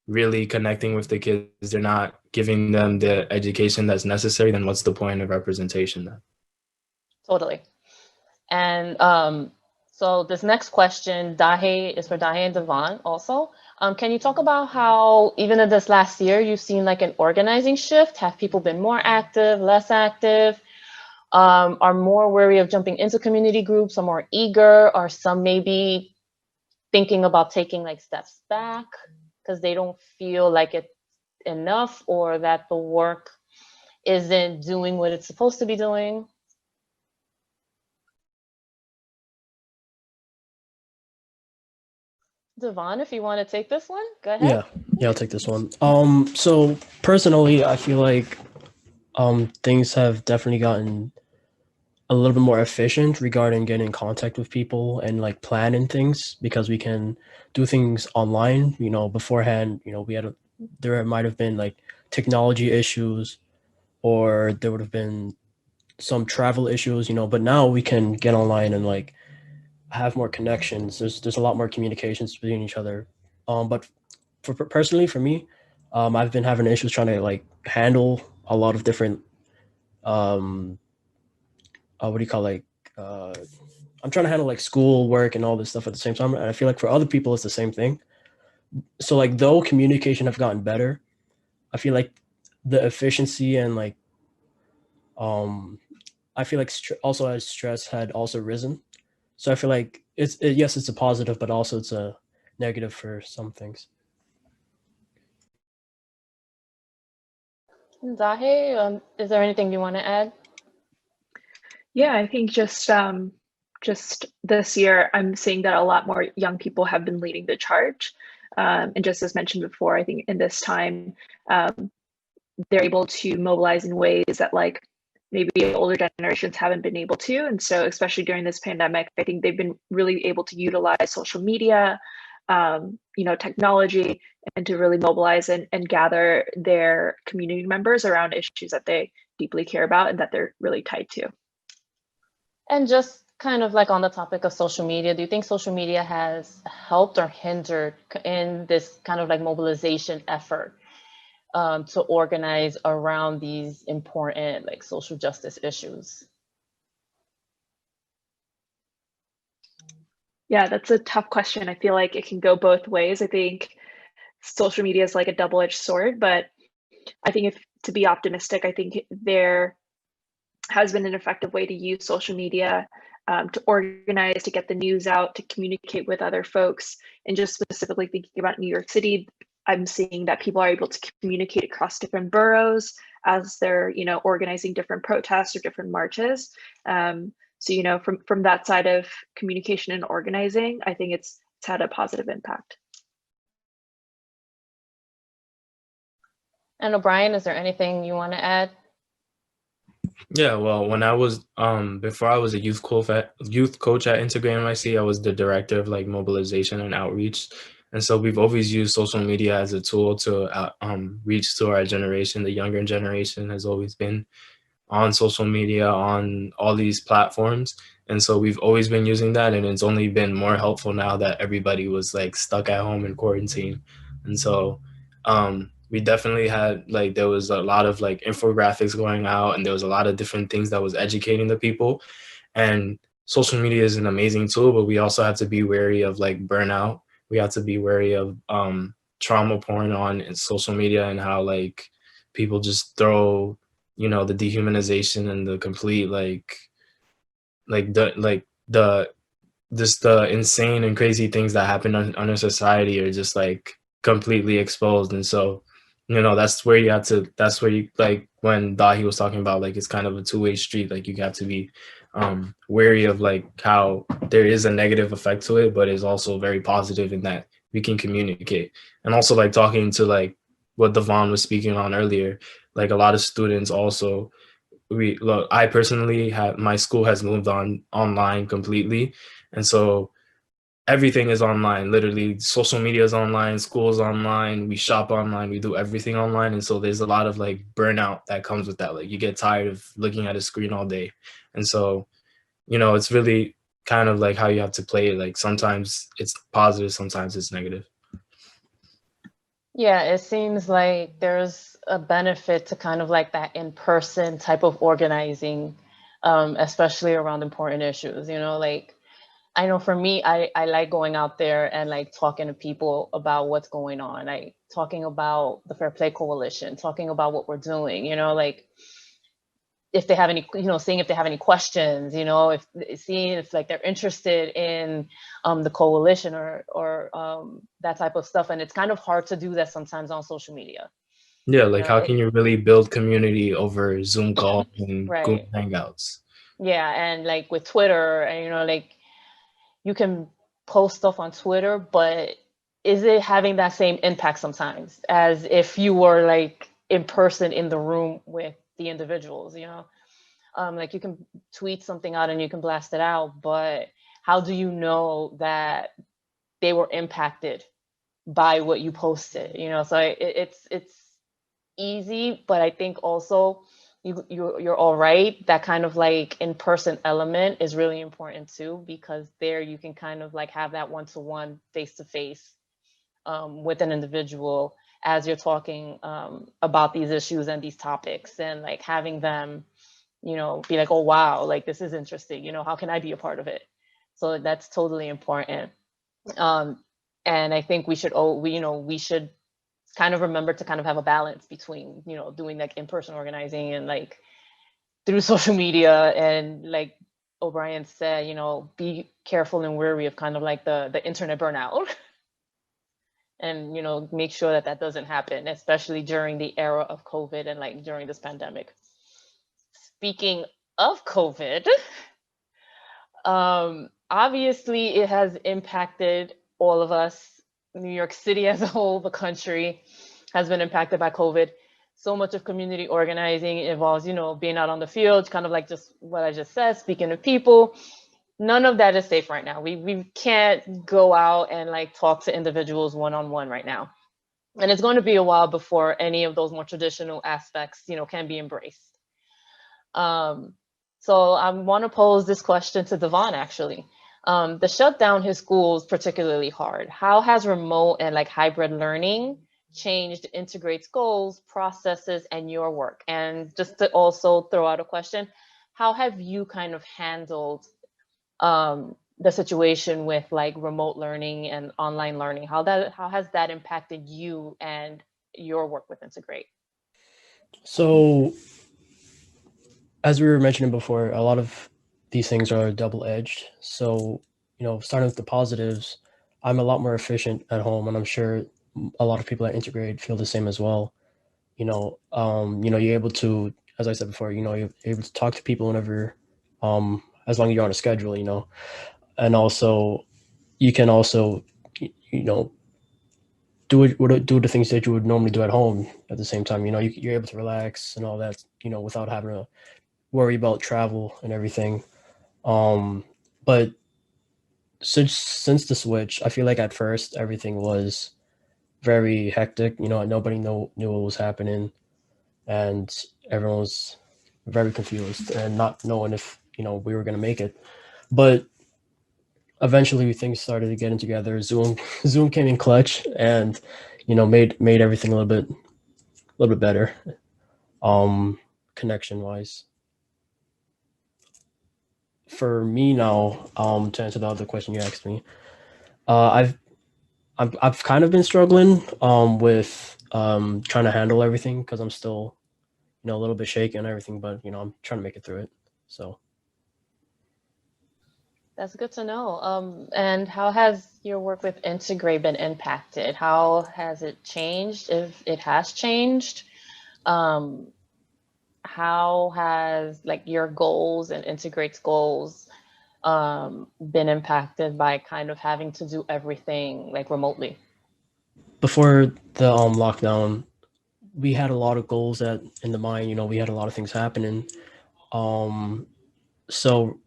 really connecting with the kids, they're not giving them the education that's necessary, then what's the point of representation then?
Totally. And so this next question, Dahe, is for Dahe and Devaun also. Can you talk about how even in this last year, you've seen like an organizing shift? Have people been more active, less active? Are more wary of jumping into community groups, are more eager, or some maybe thinking about taking like steps back because they don't feel like it's enough or that the work isn't doing what it's supposed to be doing? Devaun, if you want to take this one, go ahead.
Yeah, I'll take this one. So personally, I feel like things have definitely gotten a little bit more efficient regarding getting in contact with people and like planning things, because we can do things online. You know, beforehand, you know, there might have been like technology issues, or there would have been some travel issues, you know, but now we can get online and like have more connections. There's a lot more communications between each other. But personally for me, I've been having issues trying to like handle a lot of different what do you call, like I'm trying to handle like school, work, and all this stuff at the same time, and I feel like for other people it's the same thing. So like though communication have gotten better, I feel like the efficiency and like I feel like also as stress had also risen. So I feel like yes, it's a positive, but also it's a negative for some things.
Dahe, is there anything you want to add?
Yeah, I think just this year, I'm seeing that a lot more young people have been leading the charge. And just as mentioned before, I think in this time, they're able to mobilize in ways that like maybe older generations haven't been able to. And so especially during this pandemic, I think they've been really able to utilize social media, technology, and to really mobilize and gather their community members around issues that they deeply care about and that they're really tied to.
And just kind of like on the topic of social media, do you think social media has helped or hindered in this kind of like mobilization effort to organize around these important like social justice issues?
Yeah, that's a tough question. I feel like it can go both ways. I think social media is like a double-edged sword, but I think to be optimistic, I think there has been an effective way to use social media to organize, to get the news out, to communicate with other folks. And just specifically thinking about New York City, I'm seeing that people are able to communicate across different boroughs as they're, organizing different protests or different marches. So, from that side of communication and organizing, I think it's had a positive impact.
And Obrian, is there anything you want to add?
Yeah, well, when I was before I was a youth coach at IntegrateNYC, I was the director of like mobilization and outreach, and so we've always used social media as a tool to reach to our generation. The younger generation has always been on social media, on all these platforms, and so we've always been using that, and it's only been more helpful now that everybody was like stuck at home in quarantine. And so we definitely had like there was a lot of like infographics going out, and there was a lot of different things that was educating the people. And social media is an amazing tool, but we also have to be wary of like burnout. We have to be wary of trauma porn on social media, and how like people just throw the dehumanization and the complete the insane and crazy things that happen under society are just like completely exposed. And so that's where you like when Dahe was talking about like it's kind of a two-way street. Like you have to be wary of like how there is a negative effect to it, but it's also very positive in that we can communicate. And also like talking to like what Devaun was speaking on earlier, like a lot of students also, I personally my school has moved online completely. And so everything is online. Literally, social media is online, school's online, we shop online, we do everything online. And so there's a lot of like burnout that comes with that. Like you get tired of looking at a screen all day. And so, it's really kind of like how you have to play it. Like sometimes it's positive, sometimes it's negative.
Yeah, it seems like there's a benefit to kind of like that in-person type of organizing, especially around important issues, like I know for me, I like going out there and like talking to people about what's going on, like talking about the Fair Play Coalition, talking about what we're doing, like if they have any, seeing if they have any questions, if seeing if like they're interested in the coalition or that type of stuff. And it's kind of hard to do that sometimes on social media.
Yeah, like how can you really build community over Zoom calls and Google
Right.
Hangouts?
Yeah, and like with Twitter, and like you can post stuff on Twitter, but is it having that same impact sometimes as if you were like in person in the room with the individuals, like you can tweet something out and you can blast it out, but how do you know that they were impacted by what you posted? So it's easy, but I think also you're all right. That kind of like in-person element is really important too, because there you can kind of like have that one-to-one, face-to-face with an individual as you're talking about these issues and these topics, and like having them, be like, oh wow, like this is interesting. How can I be a part of it? So that's totally important. And I think we should kind of remember to kind of have a balance between, doing like in-person organizing and like through social media, and like Obrian said, be careful and wary of kind of like the internet burnout and, make sure that that doesn't happen, especially during the era of COVID and like during this pandemic. Speaking of COVID, obviously it has impacted all of us. New York City as a whole, the country has been impacted by COVID. So much of community organizing involves, being out on the field, kind of like just what I just said, speaking to people. None of that is safe right now. We can't go out and like talk to individuals one-on-one right now. And it's going to be a while before any of those more traditional aspects, can be embraced. So I want to pose this question to Devaun, actually. The shutdown his schools particularly hard. How has remote and like hybrid learning changed Integrate's goals, processes, and your work? And just to also throw out a question, how have you kind of handled the situation with like remote learning and online learning? How has that impacted you and your work with Integrate?
So, as we were mentioning before, a lot of these things are double-edged. So, starting with the positives, I'm a lot more efficient at home, and I'm sure a lot of people at Integrate feel the same as well. You're able to, as I said before, you're able to talk to people whenever, as long as you're on a schedule, and also you can also, do the things that you would normally do at home at the same time. You're able to relax and all that, without having to worry about travel and everything. But since the switch, I feel like at first everything was very hectic. Nobody knew what was happening, and everyone was very confused and not knowing if we were going to make it. But eventually things started to getting together. Zoom came in clutch, and made everything a little bit better, connection wise. For me now, to answer the other question you asked me, I've kind of been struggling with trying to handle everything, because I'm still a little bit shaky and everything, but I'm trying to make it through it. So
That's good to know. And how has your work with Integrate been impacted? How has it changed, if it has changed? Um, how has like your goals and Integrate's goals been impacted by kind of having to do everything like remotely?
before the lockdown, we had a lot of goals that in the mind. We had a lot of things happening. So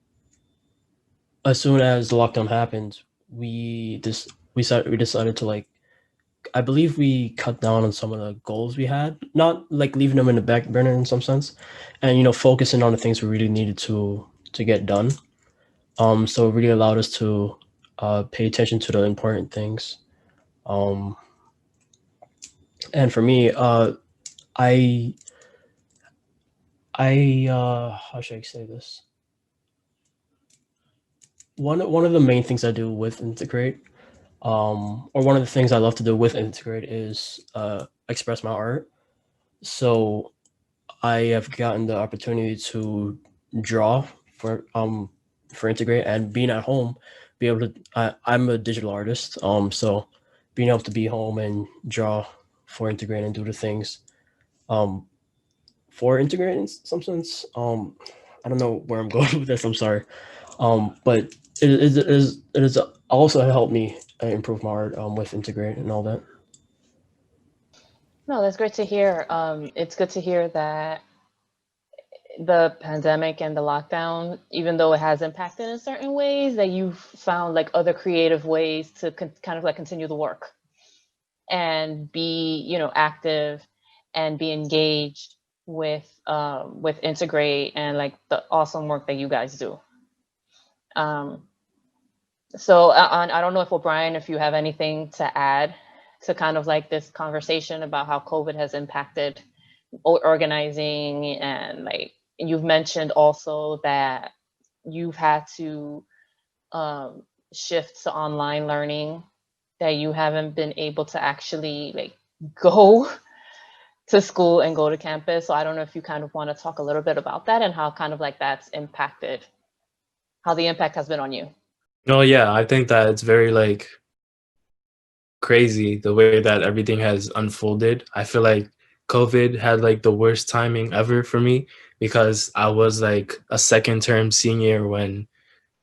as soon as the lockdown happened, we decided to like, I believe we cut down on some of the goals we had, not like leaving them in the back burner in some sense, and focusing on the things we really needed to get done. So it really allowed us to pay attention to the important things. Um, and for me, I how should I say this? One of the main things I do with Integrate, or one of the things I love to do with Integrate is express my art. So I have gotten the opportunity to draw for Integrate, and being at home, be able to. I'm a digital artist, so being able to be home and draw for Integrate and do the things um, for Integrate in some sense. I don't know where I'm going with this. I'm sorry, but it is also helped me improve my art with Integrate and all that.
No, that's great to hear. It's good to hear that the pandemic and the lockdown, even though it has impacted in certain ways, that you've found like other creative ways to kind of like continue the work and be, active and be engaged with Integrate and like the awesome work that you guys do. So I don't know if O'Brien, if you have anything to add to kind of like this conversation about how COVID has impacted organizing, and like you've mentioned also that you've had to shift to online learning, that you haven't been able to actually like go to school and go to campus. So I don't know if you kind of want to talk a little bit about that and how kind of like that's impacted, how the impact has been on you.
No, yeah, I think that it's very like crazy the way that everything has unfolded. I feel like COVID had like the worst timing ever for me because I was like a second term senior when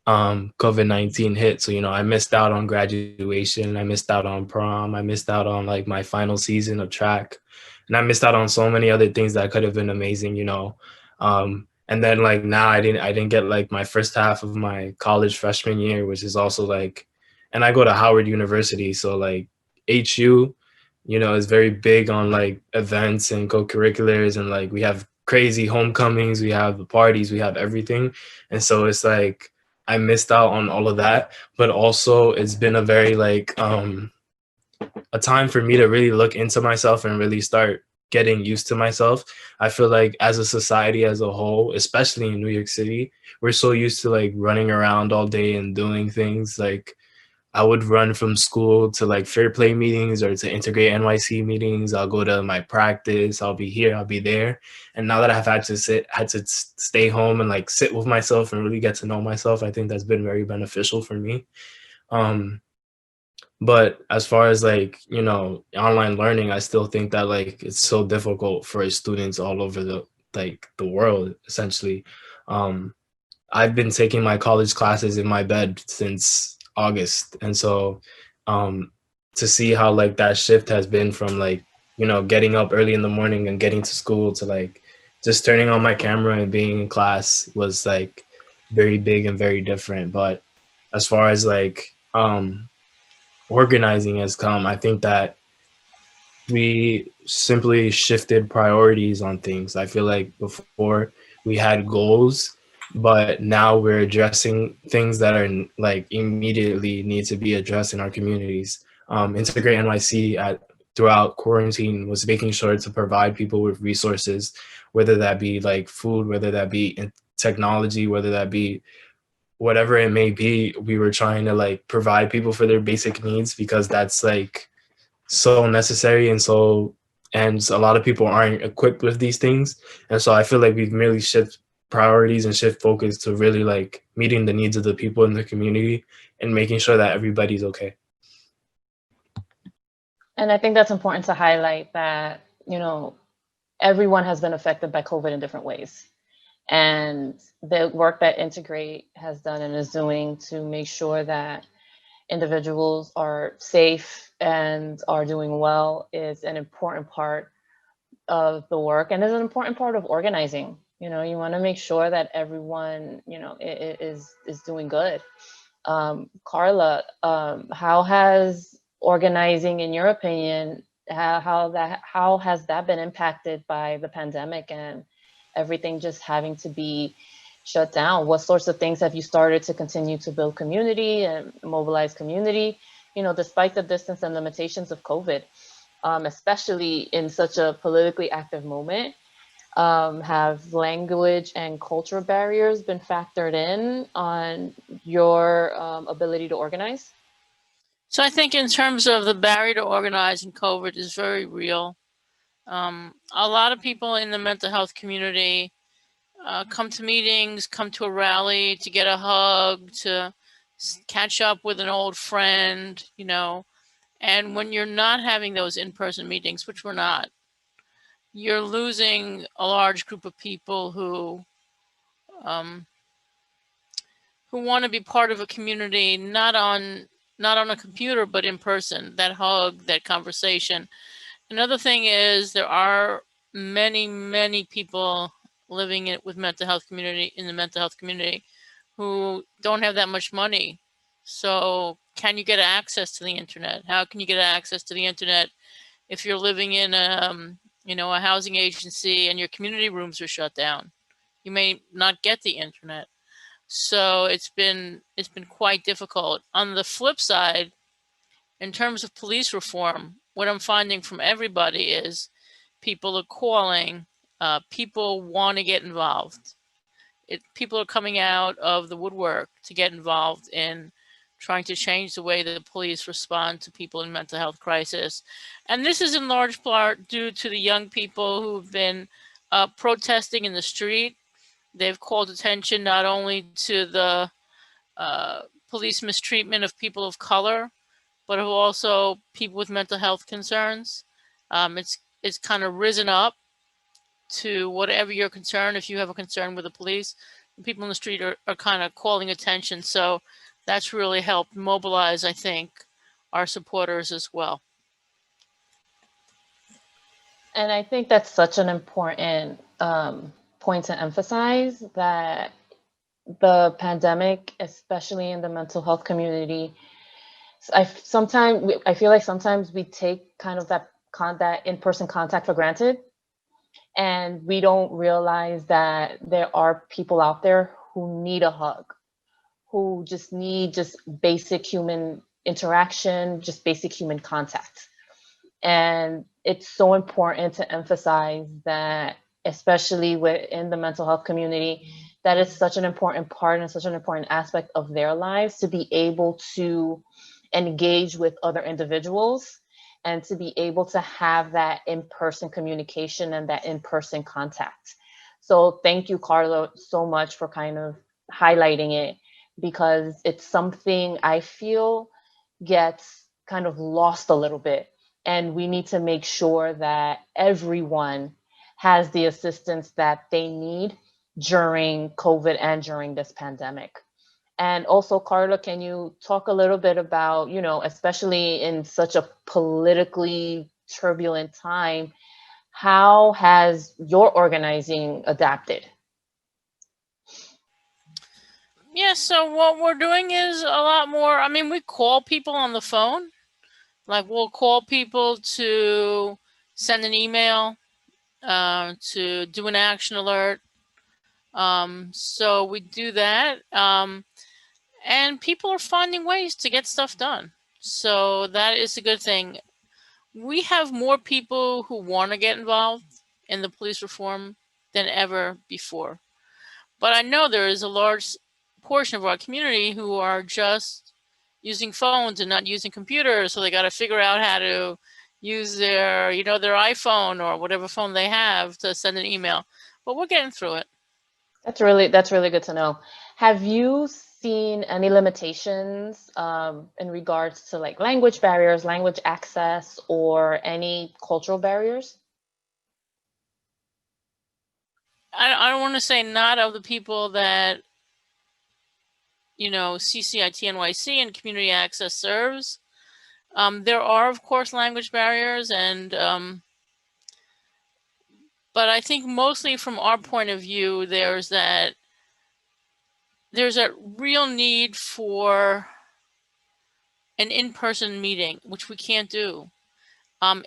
COVID-19 hit. So, I missed out on graduation, I missed out on prom, I missed out on like my final season of track, and I missed out on so many other things that could have been amazing. And then like now I didn't get like my first half of my college freshman year, which is also like, and I go to Howard University, so like HU, is very big on like events and co-curriculars, and like we have crazy homecomings, we have the parties, we have everything. And so it's like I missed out on all of that, but also it's been a very like a time for me to really look into myself and really start getting used to myself. I feel like as a society as a whole, especially in New York City, we're so used to like running around all day and doing things. Like I would run from school to like fair play meetings or to Integrate NYC meetings. I'll go to my practice. I'll be here. I'll be there. And now that I've had to stay home and like sit with myself and really get to know myself, I think that's been very beneficial for me. But as far as like, online learning, I still think that like it's so difficult for students all over the world, essentially. I've been taking my college classes in my bed since August. And so to see how like that shift has been from like, getting up early in the morning and getting to school to like just turning on my camera and being in class was like very big and very different. But as far as like organizing has come, I think that we simply shifted priorities on things. I feel like before we had goals, but now we're addressing things that are like immediately need to be addressed in our communities. IntegrateNYC throughout quarantine was making sure to provide people with resources, whether that be like food, whether that be technology, whether that be whatever it may be. We were trying to like provide people for their basic needs because that's like so necessary, and a lot of people aren't equipped with these things. And so I feel like we've merely shift priorities and shift focus to really like meeting the needs of the people in the community and making sure that everybody's okay.
And I think that's important to highlight that, everyone has been affected by COVID in different ways. And the work that Integrate has done and is doing to make sure that individuals are safe and are doing well is an important part of the work, and is an important part of organizing. You want to make sure that everyone, is doing good. Carla, how has organizing, in your opinion, how has that been impacted by the pandemic and everything just having to be shut down? What sorts of things have you started to continue to build community and mobilize community, despite the distance and limitations of COVID, especially in such a politically active moment? Have language and cultural barriers been factored in on your ability to organize?
So I think in terms of the barrier to organize in COVID is very real. A lot of people in the mental health community come to meetings, come to a rally to get a hug, to catch up with an old friend, and when you're not having those in-person meetings, which we're not, you're losing a large group of people who want to be part of a community, not on a computer, but in person, that hug, that conversation. Another thing is there are many, many people living with mental health community in the mental health community who don't have that much money. So can you get access to the internet? How can you get access to the internet if you're living in a housing agency and your community rooms are shut down? You may not get the internet. So it's been quite difficult. On the flip side, in terms of police reform, what I'm finding from everybody is people are calling, people want to get involved. People are coming out of the woodwork to get involved in trying to change the way that the police respond to people in mental health crisis. And this is in large part due to the young people who've been protesting in the street. They've called attention not only to the police mistreatment of people of color, but also people with mental health concerns. It's kind of risen up to whatever your concern. If you have a concern with the police, the people in the street are kind of calling attention. So that's really helped mobilize, I think, our supporters as well.
And I think that's such an important point to emphasize, that the pandemic, especially in the mental health community, I feel like sometimes we take kind of that in-person contact for granted, and we don't realize that there are people out there who need a hug, who just need basic human interaction, just basic human contact. And it's so important to emphasize that, especially within the mental health community, that is such an important part and such an important aspect of their lives, to be able to engage with other individuals and to be able to have that in-person communication and that in-person contact. So thank you, Carla, so much for kind of highlighting it, because it's something I feel gets kind of lost a little bit. And we need to make sure that everyone has the assistance that they need during COVID and during this pandemic. And also, Carla, can you talk a little bit about, especially in such a politically turbulent time, how has your organizing adapted?
Yeah, so what we're doing is a lot more. I mean, we call people on the phone. Like, we'll call people to send an email, to do an action alert. So we do that. And people are finding ways to get stuff done. So that is a good thing. We have more people who want to get involved in the police reform than ever before. But I know there is a large portion of our community who are just using phones and not using computers. So they got to figure out how to use their iPhone or whatever phone they have to send an email. But we're getting through it.
That's really good to know. Have you seen any limitations in regards to like language barriers, language access, or any cultural barriers?
I don't want to say not of the people that, CCIT-NYC and community access serves. There are, of course, language barriers, but I think mostly from our point of view, there's there's a real need for an in-person meeting, which we can't do.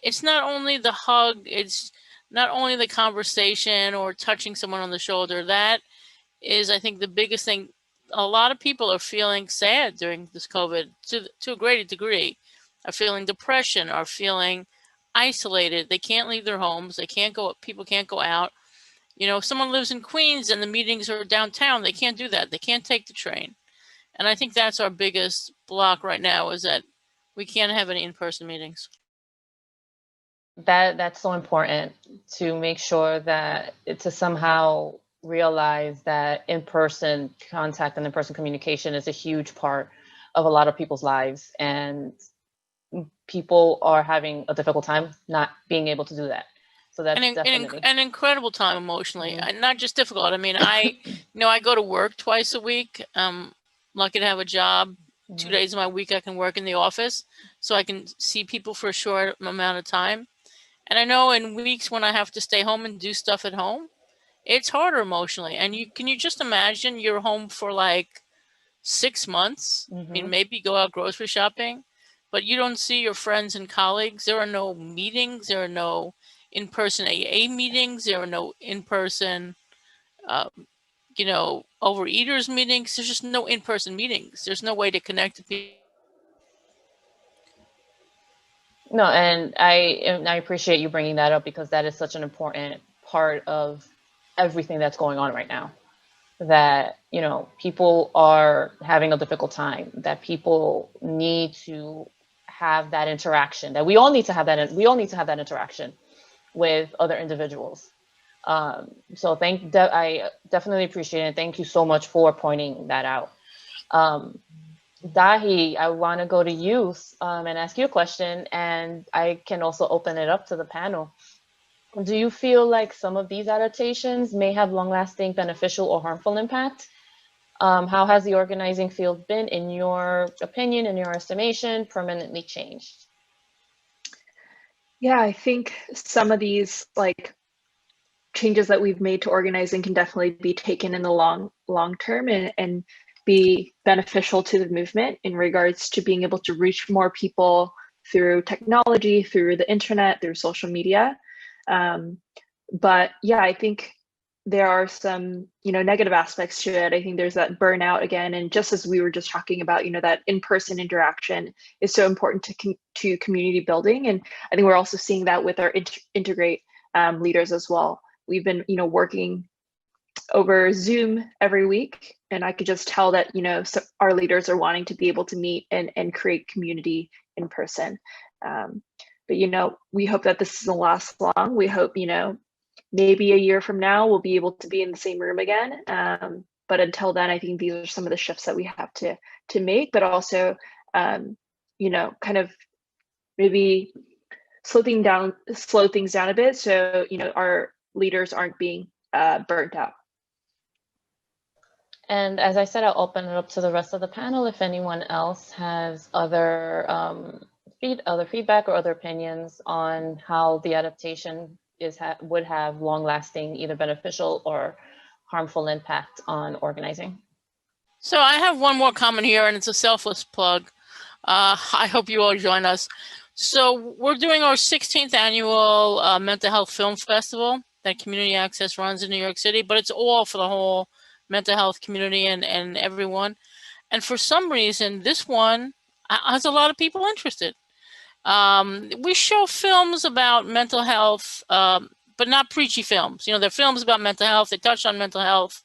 It's not only the hug, it's not only the conversation or touching someone on the shoulder. That is, I think, the biggest thing. A lot of people are feeling sad during this COVID to a great degree, are feeling depression, are feeling isolated. They can't leave their homes. They can't go, people can't go out. You know, if someone lives in Queens and the meetings are downtown, they can't do that. They can't take the train. And I think that's our biggest block right now, is that we can't have any in-person meetings.
That's so important, to make sure that to somehow realize that in-person contact and in-person communication is a huge part of a lot of people's lives, and people are having a difficult time not being able to do that. So that's definitely
an incredible time emotionally, and not just difficult. I mean, I go to work twice a week. Lucky to have a job. 2 days of my week I can work in the office, so I can see people for a short amount of time. And I know in weeks when I have to stay home and do stuff at home, it's harder emotionally. And can you just imagine you're home for like 6 months? I mean, maybe go out grocery shopping, but you don't see your friends and colleagues. There are no meetings. There are no in-person AA meetings. There are no in-person, overeaters meetings. There's just no in-person meetings. There's no way to connect to people.
No, and I appreciate you bringing that up, because that is such an important part of everything that's going on right now. That, people are having a difficult time, that people need to have that interaction, that we all need to have that. We all need to have that interaction with other individuals. So I definitely appreciate it. Thank you so much for pointing that out. Dahe, I want to go to you and ask you a question, and I can also open it up to the panel. Do you feel like some of these adaptations may have long-lasting beneficial or harmful impact? How has the organizing field been, in your opinion, in your estimation, permanently changed?
Yeah, I think some of these changes that we've made to organizing can definitely be taken in the long term and be beneficial to the movement in regards to being able to reach more people through technology, through the internet, through social media. But yeah, I think there are some, negative aspects to it. I think there's that burnout again. And just as we were just talking about, that in-person interaction is so important to community building. And I think we're also seeing that with our Integrate leaders as well. We've been, working over Zoom every week, and I could just tell that, so our leaders are wanting to be able to meet and create community in person. But, we hope that this doesn't last long. We hope, maybe a year from now, we'll be able to be in the same room again. But until then, I think these are some of the shifts that we have to make, but also, kind of maybe slow things down a bit, so, our leaders aren't being burnt out.
And as I said, I'll open it up to the rest of the panel if anyone else has other feedback or other opinions on how the adaptation would have long-lasting, either beneficial or harmful impact on organizing.
So I have one more comment here, and it's a selfless plug. I hope you all join us. So we're doing our 16th annual Mental Health Film Festival that Community Access runs in New York City, but it's all for the whole mental health community and everyone. And for some reason, this one has a lot of people interested. We show films about mental health, but not preachy films. They're films about mental health. They touch on mental health,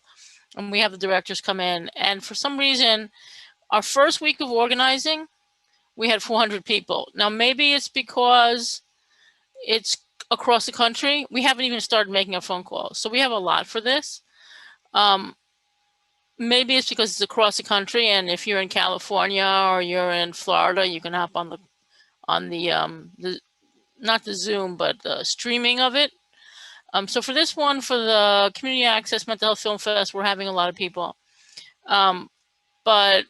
and we have the directors come in. And for some reason, our first week of organizing, we had 400 people. Now, maybe it's because it's across the country. We haven't even started making our phone calls. So we have a lot for this. Maybe it's because it's across the country, and if you're in California or you're in Florida, you can hop on the not the Zoom, but the streaming of it. So for this one, for the Community Access Mental Health Film Fest, we're having a lot of people. But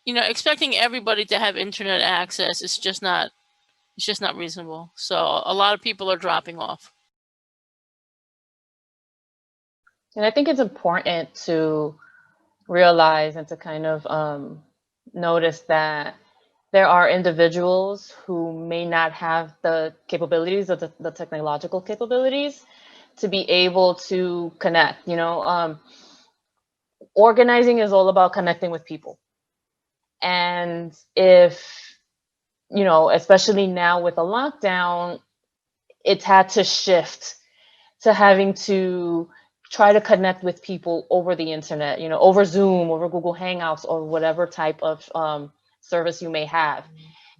expecting everybody to have internet access is just not reasonable. So a lot of people are dropping off.
And I think it's important to realize and to kind of notice that there are individuals who may not have the capabilities or the technological capabilities to be able to connect. Organizing is all about connecting with people. And if, especially now with a lockdown, it's had to shift to having to try to connect with people over the internet, over Zoom, over Google Hangouts, or whatever type of service you may have.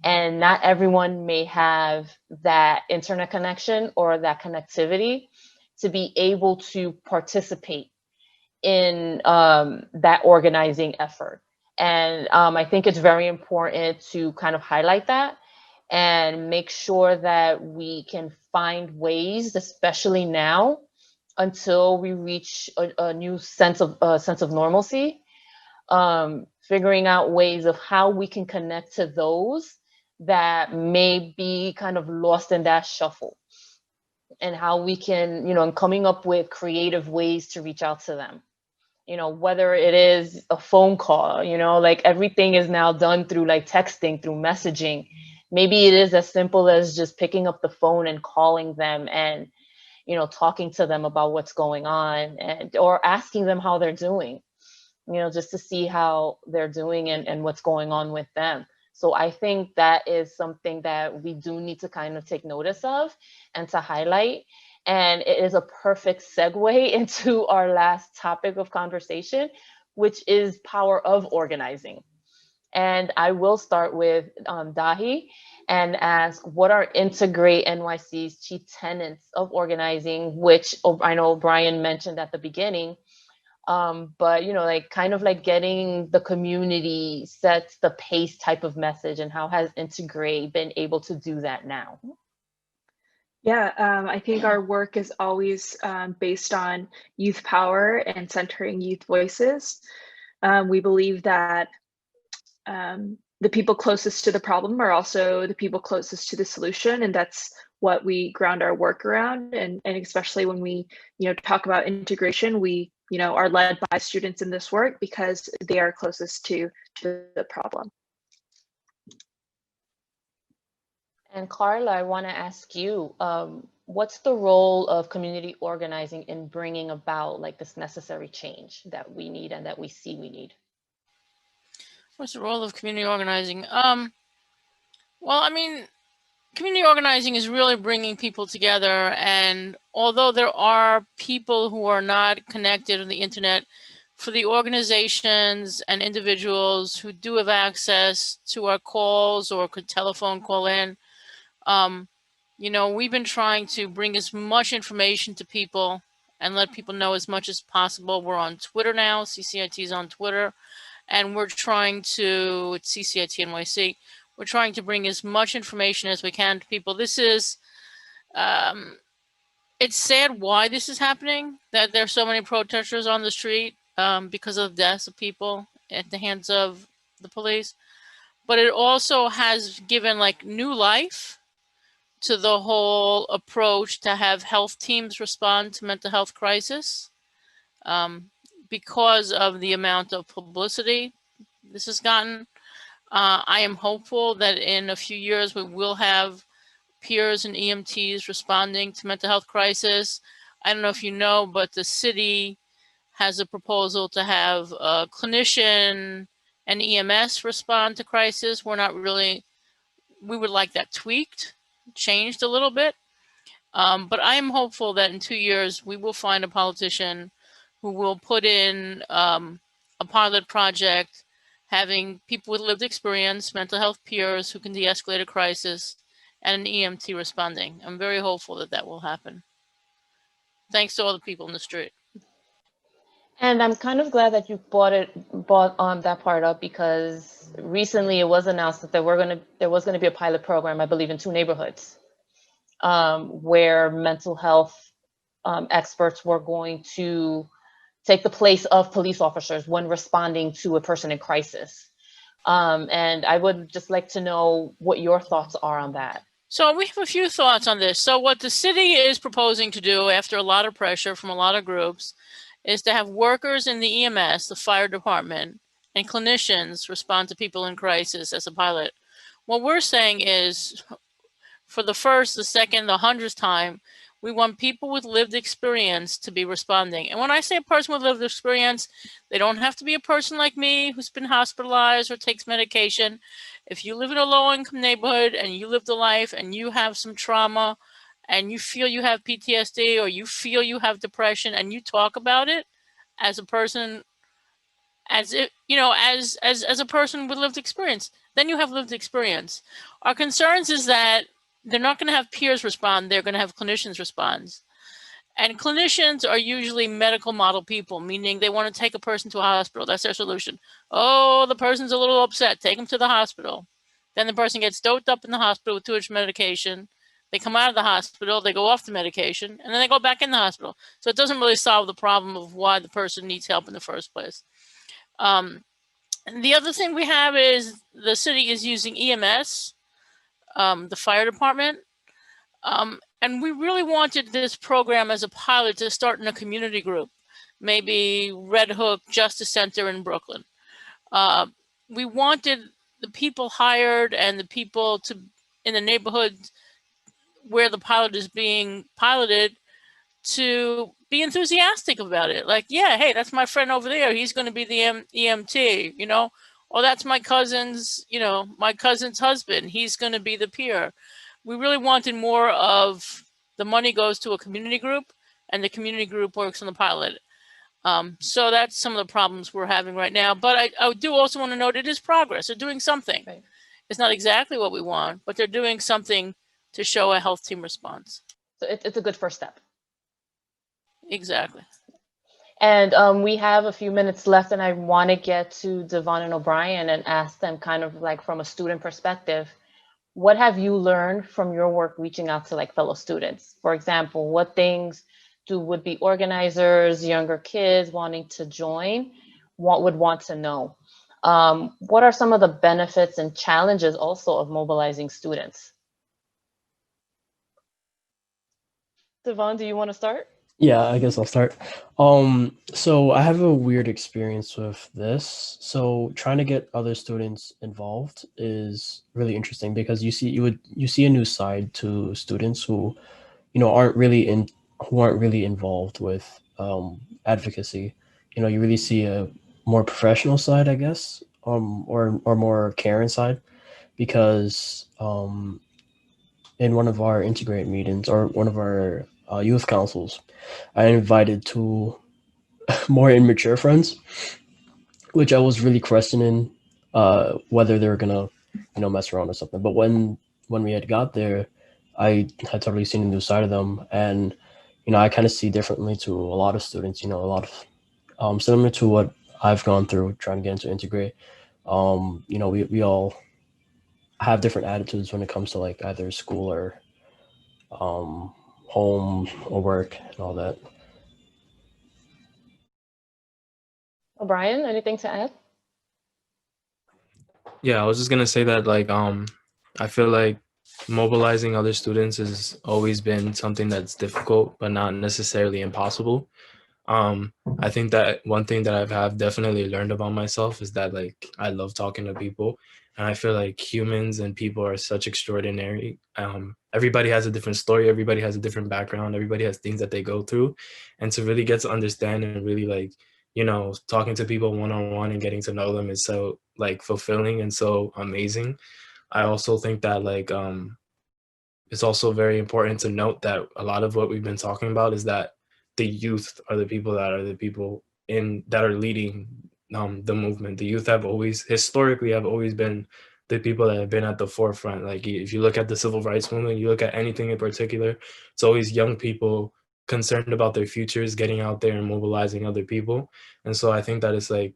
And not everyone may have that internet connection or that connectivity to be able to participate in that organizing effort. And I think it's very important to kind of highlight that and make sure that we can find ways, especially now, until we reach a new sense of normalcy, figuring out ways of how we can connect to those that may be kind of lost in that shuffle, and how we can, and coming up with creative ways to reach out to them. Whether it is a phone call, like everything is now done through like texting, through messaging. Maybe it is as simple as just picking up the phone and calling them and, talking to them about what's going on, or asking them how they're doing, just to see how they're doing and what's going on with them. So I think that is something that we do need to kind of take notice of and to highlight. And it is a perfect segue into our last topic of conversation, which is power of organizing. And I will start with Dahe and ask, what are IntegrateNYC's chief tenets of organizing, which I know Brian mentioned at the beginning, but kind of like getting the community sets the pace type of message, and how has Integrate been able to do that now?
Yeah, I think our work is always based on youth power and centering youth voices. We believe that the people closest to the problem are also the people closest to the solution, and that's what we ground our work around. And especially when we, talk about integration, we, are led by students in this work because they are closest to the problem.
And Carla, I want to ask you, what's the role of community organizing in bringing about like this necessary change that we need and that we see we need?
What's the role of community organizing? Well, I mean, community organizing is really bringing people together. And although there are people who are not connected on the internet, for the organizations and individuals who do have access to our calls or could telephone call in, we've been trying to bring as much information to people and let people know as much as possible. We're on Twitter now. CCIT is on Twitter. And we're trying to, at CCIT-NYC, we're trying to bring as much information as we can to people. This is, it's sad why this is happening, that there's so many protesters on the street because of the deaths of people at the hands of the police. But it also has given like new life to the whole approach to have health teams respond to mental health crisis. Because of the amount of publicity this has gotten. I am hopeful that in a few years we will have peers and EMTs responding to mental health crisis. I don't know if you know, but the city has a proposal to have a clinician and EMS respond to crisis. We would like that tweaked, changed a little bit. But I am hopeful that in 2 years we will find a politician who will put in a pilot project having people with lived experience, mental health peers who can de-escalate a crisis, and an EMT responding. I'm very hopeful that that will happen. Thanks to all the people in the street.
And I'm kind of glad that you brought that part up, because recently it was announced that there was going to be a pilot program, I believe, in 2 neighborhoods, where mental health experts were going to take the place of police officers when responding to a person in crisis. And I would just like to know what your thoughts are on that.
So we have a few thoughts on this. So what the city is proposing to do, after a lot of pressure from a lot of groups, is to have workers in the EMS, the fire department, and clinicians respond to people in crisis as a pilot. What we're saying is, for the first, the second, the 100th time, we want people with lived experience to be responding. And when I say a person with lived experience, they don't have to be a person like me who's been hospitalized or takes medication. If you live in a low-income neighborhood and you lived a life and you have some trauma and you feel you have PTSD or you feel you have depression and you talk about it as a person, as if, as a person with lived experience, then you have lived experience. Our concerns is that they're not going to have peers respond. They're going to have clinicians respond. And clinicians are usually medical model people, meaning they want to take a person to a hospital. That's their solution. Oh, the person's a little upset. Take them to the hospital. Then the person gets doped up in the hospital with too much medication. They come out of the hospital, they go off the medication, and then they go back in the hospital. So it doesn't really solve the problem of why the person needs help in the first place. And the other thing we have is the city is using EMS, the fire department. And we really wanted this program as a pilot to start in a community group, maybe Red Hook Justice Center in Brooklyn. We wanted the people hired and the people in the neighborhood where the pilot is being piloted to be enthusiastic about it. Like, yeah, hey, that's my friend over there. He's going to be the EMT, or that's my cousin's husband. He's going to be the peer. We really wanted more of the money goes to a community group and the community group works on the pilot. So that's some of the problems we're having right now. But I do also want to note it is progress. They're doing something. Right. It's not exactly what we want, but they're doing something to show a health team response.
So it's a good first step.
Exactly.
And we have a few minutes left, and I want to get to Devaun and Obrian and ask them kind of like from a student perspective, what have you learned from your work reaching out to like fellow students? For example, what things would-be organizers, younger kids wanting to join, would want to know? What are some of the benefits and challenges also of mobilizing students? Devaun, do you want to start?
Yeah, I guess I'll start. So I have a weird experience with this. So trying to get other students involved is really interesting because you see a new side to students who, aren't really involved with advocacy. You really see a more professional side, I guess, or more caring side, because in one of our Integrate meetings or one of our youth councils, I invited two more immature friends, which I was really questioning whether they were gonna, mess around or something. But when we had got there, I had totally seen a new side of them, and I kind of see differently to a lot of students. A lot of similar to what I've gone through trying to get into Integrate. We all have different attitudes when it comes to like either school or home or work and all that.
Obrian, anything to add?
Yeah, I was just gonna say that like I feel like mobilizing other students has always been something that's difficult but not necessarily impossible. I think that one thing that I've definitely learned about myself is that like I love talking to people, and I feel like humans and people are such extraordinary. Everybody has a different story, everybody has a different background, everybody has things that they go through, and to really get to understand and really like talking to people one-on-one and getting to know them is so like fulfilling and so amazing. I also think that like it's also very important to note that a lot of what we've been talking about is that the youth are the people that are leading the movement. The youth have historically been the people that have been at the forefront. Like if you look at the civil rights movement, you look at anything in particular, it's always young people concerned about their futures, getting out there and mobilizing other people. And so I think that it's like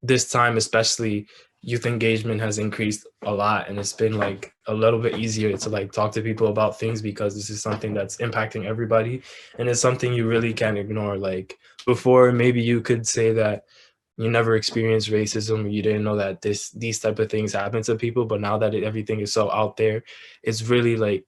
this time especially, youth engagement has increased a lot, and it's been like a little bit easier to like talk to people about things because this is something that's impacting everybody, and it's something you really can't ignore. Like before, maybe you could say that you never experienced racism or you didn't know that these type of things happen to people, but now that everything is so out there, it's really like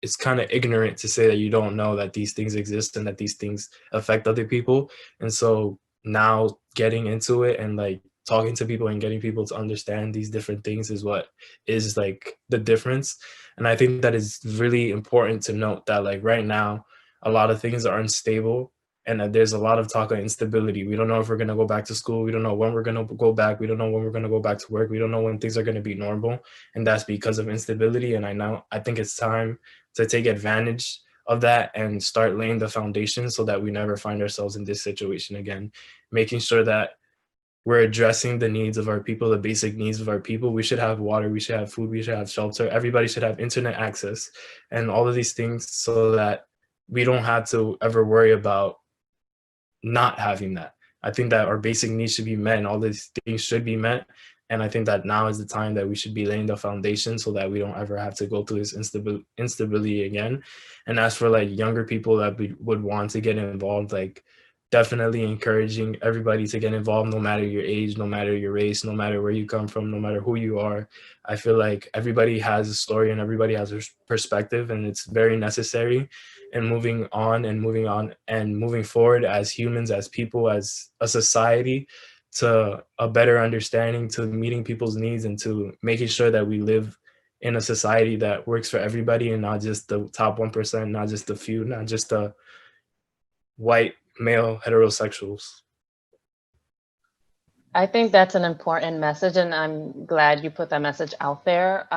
it's kind of ignorant to say that you don't know that these things exist and that these things affect other people. And so now getting into it and like talking to people and getting people to understand these different things is what is like the difference. And I think that is really important to note that like right now, a lot of things are unstable and that there's a lot of talk of instability. We don't know if we're going to go back to school. We don't know when we're going to go back. We don't know when we're going to go back to work. We don't know when things are going to be normal. And that's because of instability. And I think it's time to take advantage of that and start laying the foundation so that we never find ourselves in this situation again, making sure that we're addressing the needs of our people, the basic needs of our people. We should have water, we should have food, we should have shelter. Everybody should have internet access and all of these things so that we don't have to ever worry about not having that. I think that our basic needs should be met and all these things should be met. And I think that now is the time that we should be laying the foundation so that we don't ever have to go through this instability again. And as for like younger people that would want to get involved, like definitely encouraging everybody to get involved, no matter your age, no matter your race, no matter where you come from, no matter who you are. I feel like everybody has a story and everybody has a perspective, and it's very necessary. And moving forward as humans, as people, as a society, to a better understanding, to meeting people's needs, and to making sure that we live in a society that works for everybody and not just the top 1%, not just the few, not just the white male heterosexuals.
I think that's an important message, and I'm glad you put that message out there.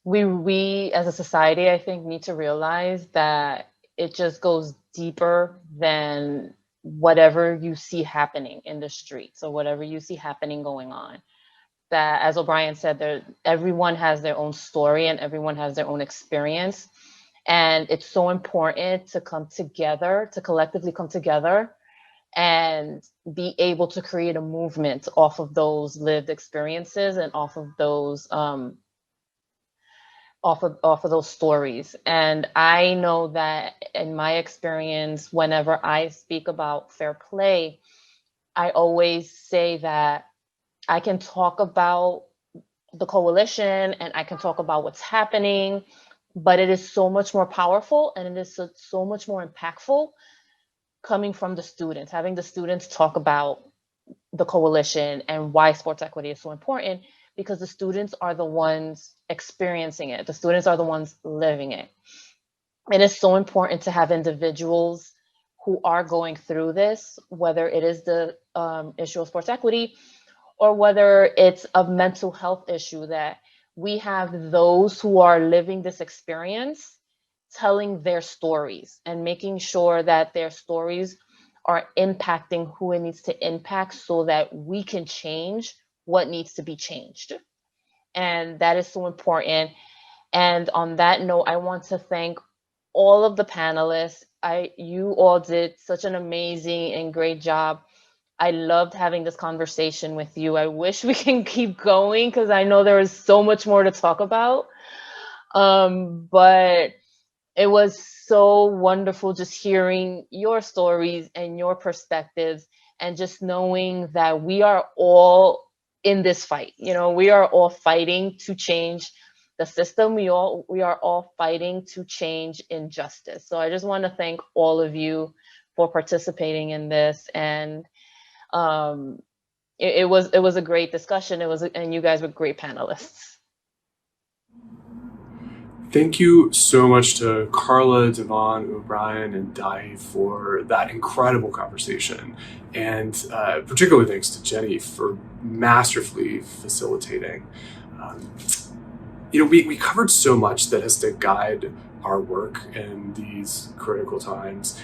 We as a society, I think, need to realize that it just goes deeper than whatever you see happening in the streets or whatever you see happening going on. That, as Obrian said, everyone has their own story and everyone has their own experience. And it's so important to come together, to collectively come together and be able to create a movement off of those lived experiences and off of those those stories. And I know that in my experience, whenever I speak about fair play, I always say that I can talk about the coalition and I can talk about what's happening, but it is so much more powerful and it is so much more impactful coming from the students, having the students talk about the coalition and why sports equity is so important, because the students are the ones experiencing it. The students are the ones living it. It is so important to have individuals who are going through this, whether it is the issue of sports equity or whether it's a mental health issue, that we have those who are living this experience telling their stories and making sure that their stories are impacting who it needs to impact so that we can change what needs to be changed. And that is so important. And on that note, I want to thank all of the panelists. You all did such an amazing and great job. I loved having this conversation with you. I wish we can keep going because I know there is so much more to talk about. But it was so wonderful just hearing your stories and your perspectives and just knowing that we are all in this fight. You know, we are all fighting to change the system. We are all fighting to change injustice. So I just want to thank all of you for participating in this. And it was a great discussion. And you guys were great panelists.
Thank you so much to Carla, Devaun, Obrian, and Dahe for that incredible conversation. And particularly thanks to Jenny for masterfully facilitating. We covered so much that has to guide our work in these critical times.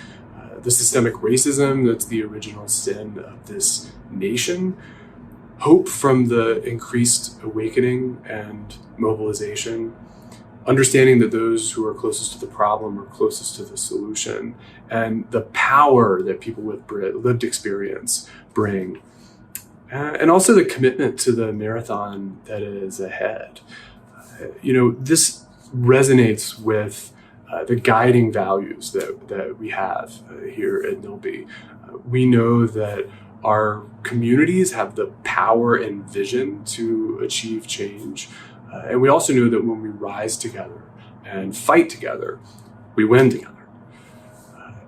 The systemic racism that's the original sin of this nation, hope from the increased awakening and mobilization, understanding that those who are closest to the problem are closest to the solution, and the power that people with lived experience bring, and also the commitment to the marathon that is ahead. This resonates with the guiding values that we have here at Nylpi. We know that our communities have the power and vision to achieve change. And we also know that when we rise together and fight together, we win together.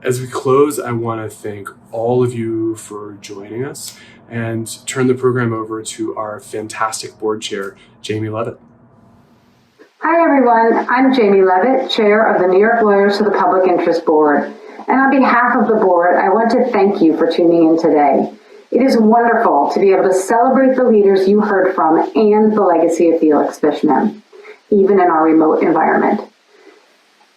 As we close, I want to thank all of you for joining us and turn the program over to our fantastic board chair, Jamie Levitt.
Hi, everyone. I'm Jamie Levitt, Chair of the New York Lawyers to the Public Interest Board. And on behalf of the board, I want to thank you for tuning in today. It is wonderful to be able to celebrate the leaders you heard from and the legacy of Felix Fishman, even in our remote environment.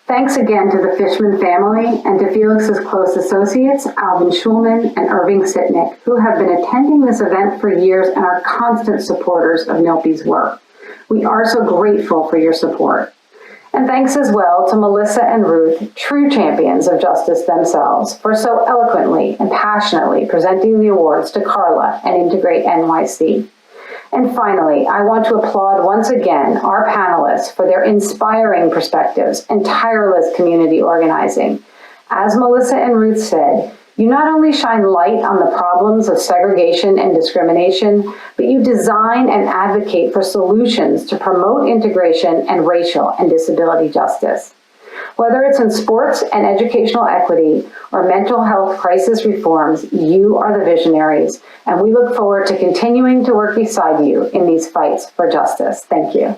Thanks again to the Fishman family and to Felix's close associates, Alvin Schulman and Irving Sitnick, who have been attending this event for years and are constant supporters of Nylpi's work. We are so grateful for your support. And thanks as well to Melissa and Ruth, true champions of justice themselves, for so eloquently and passionately presenting the awards to Carla and IntegrateNYC. And finally, I want to applaud once again our panelists for their inspiring perspectives and tireless community organizing. As Melissa and Ruth said, you not only shine light on the problems of segregation and discrimination, but you design and advocate for solutions to promote integration and racial and disability justice. Whether it's in sports and educational equity or mental health crisis reforms, you are the visionaries, and we look forward to continuing to work beside you in these fights for justice. Thank you.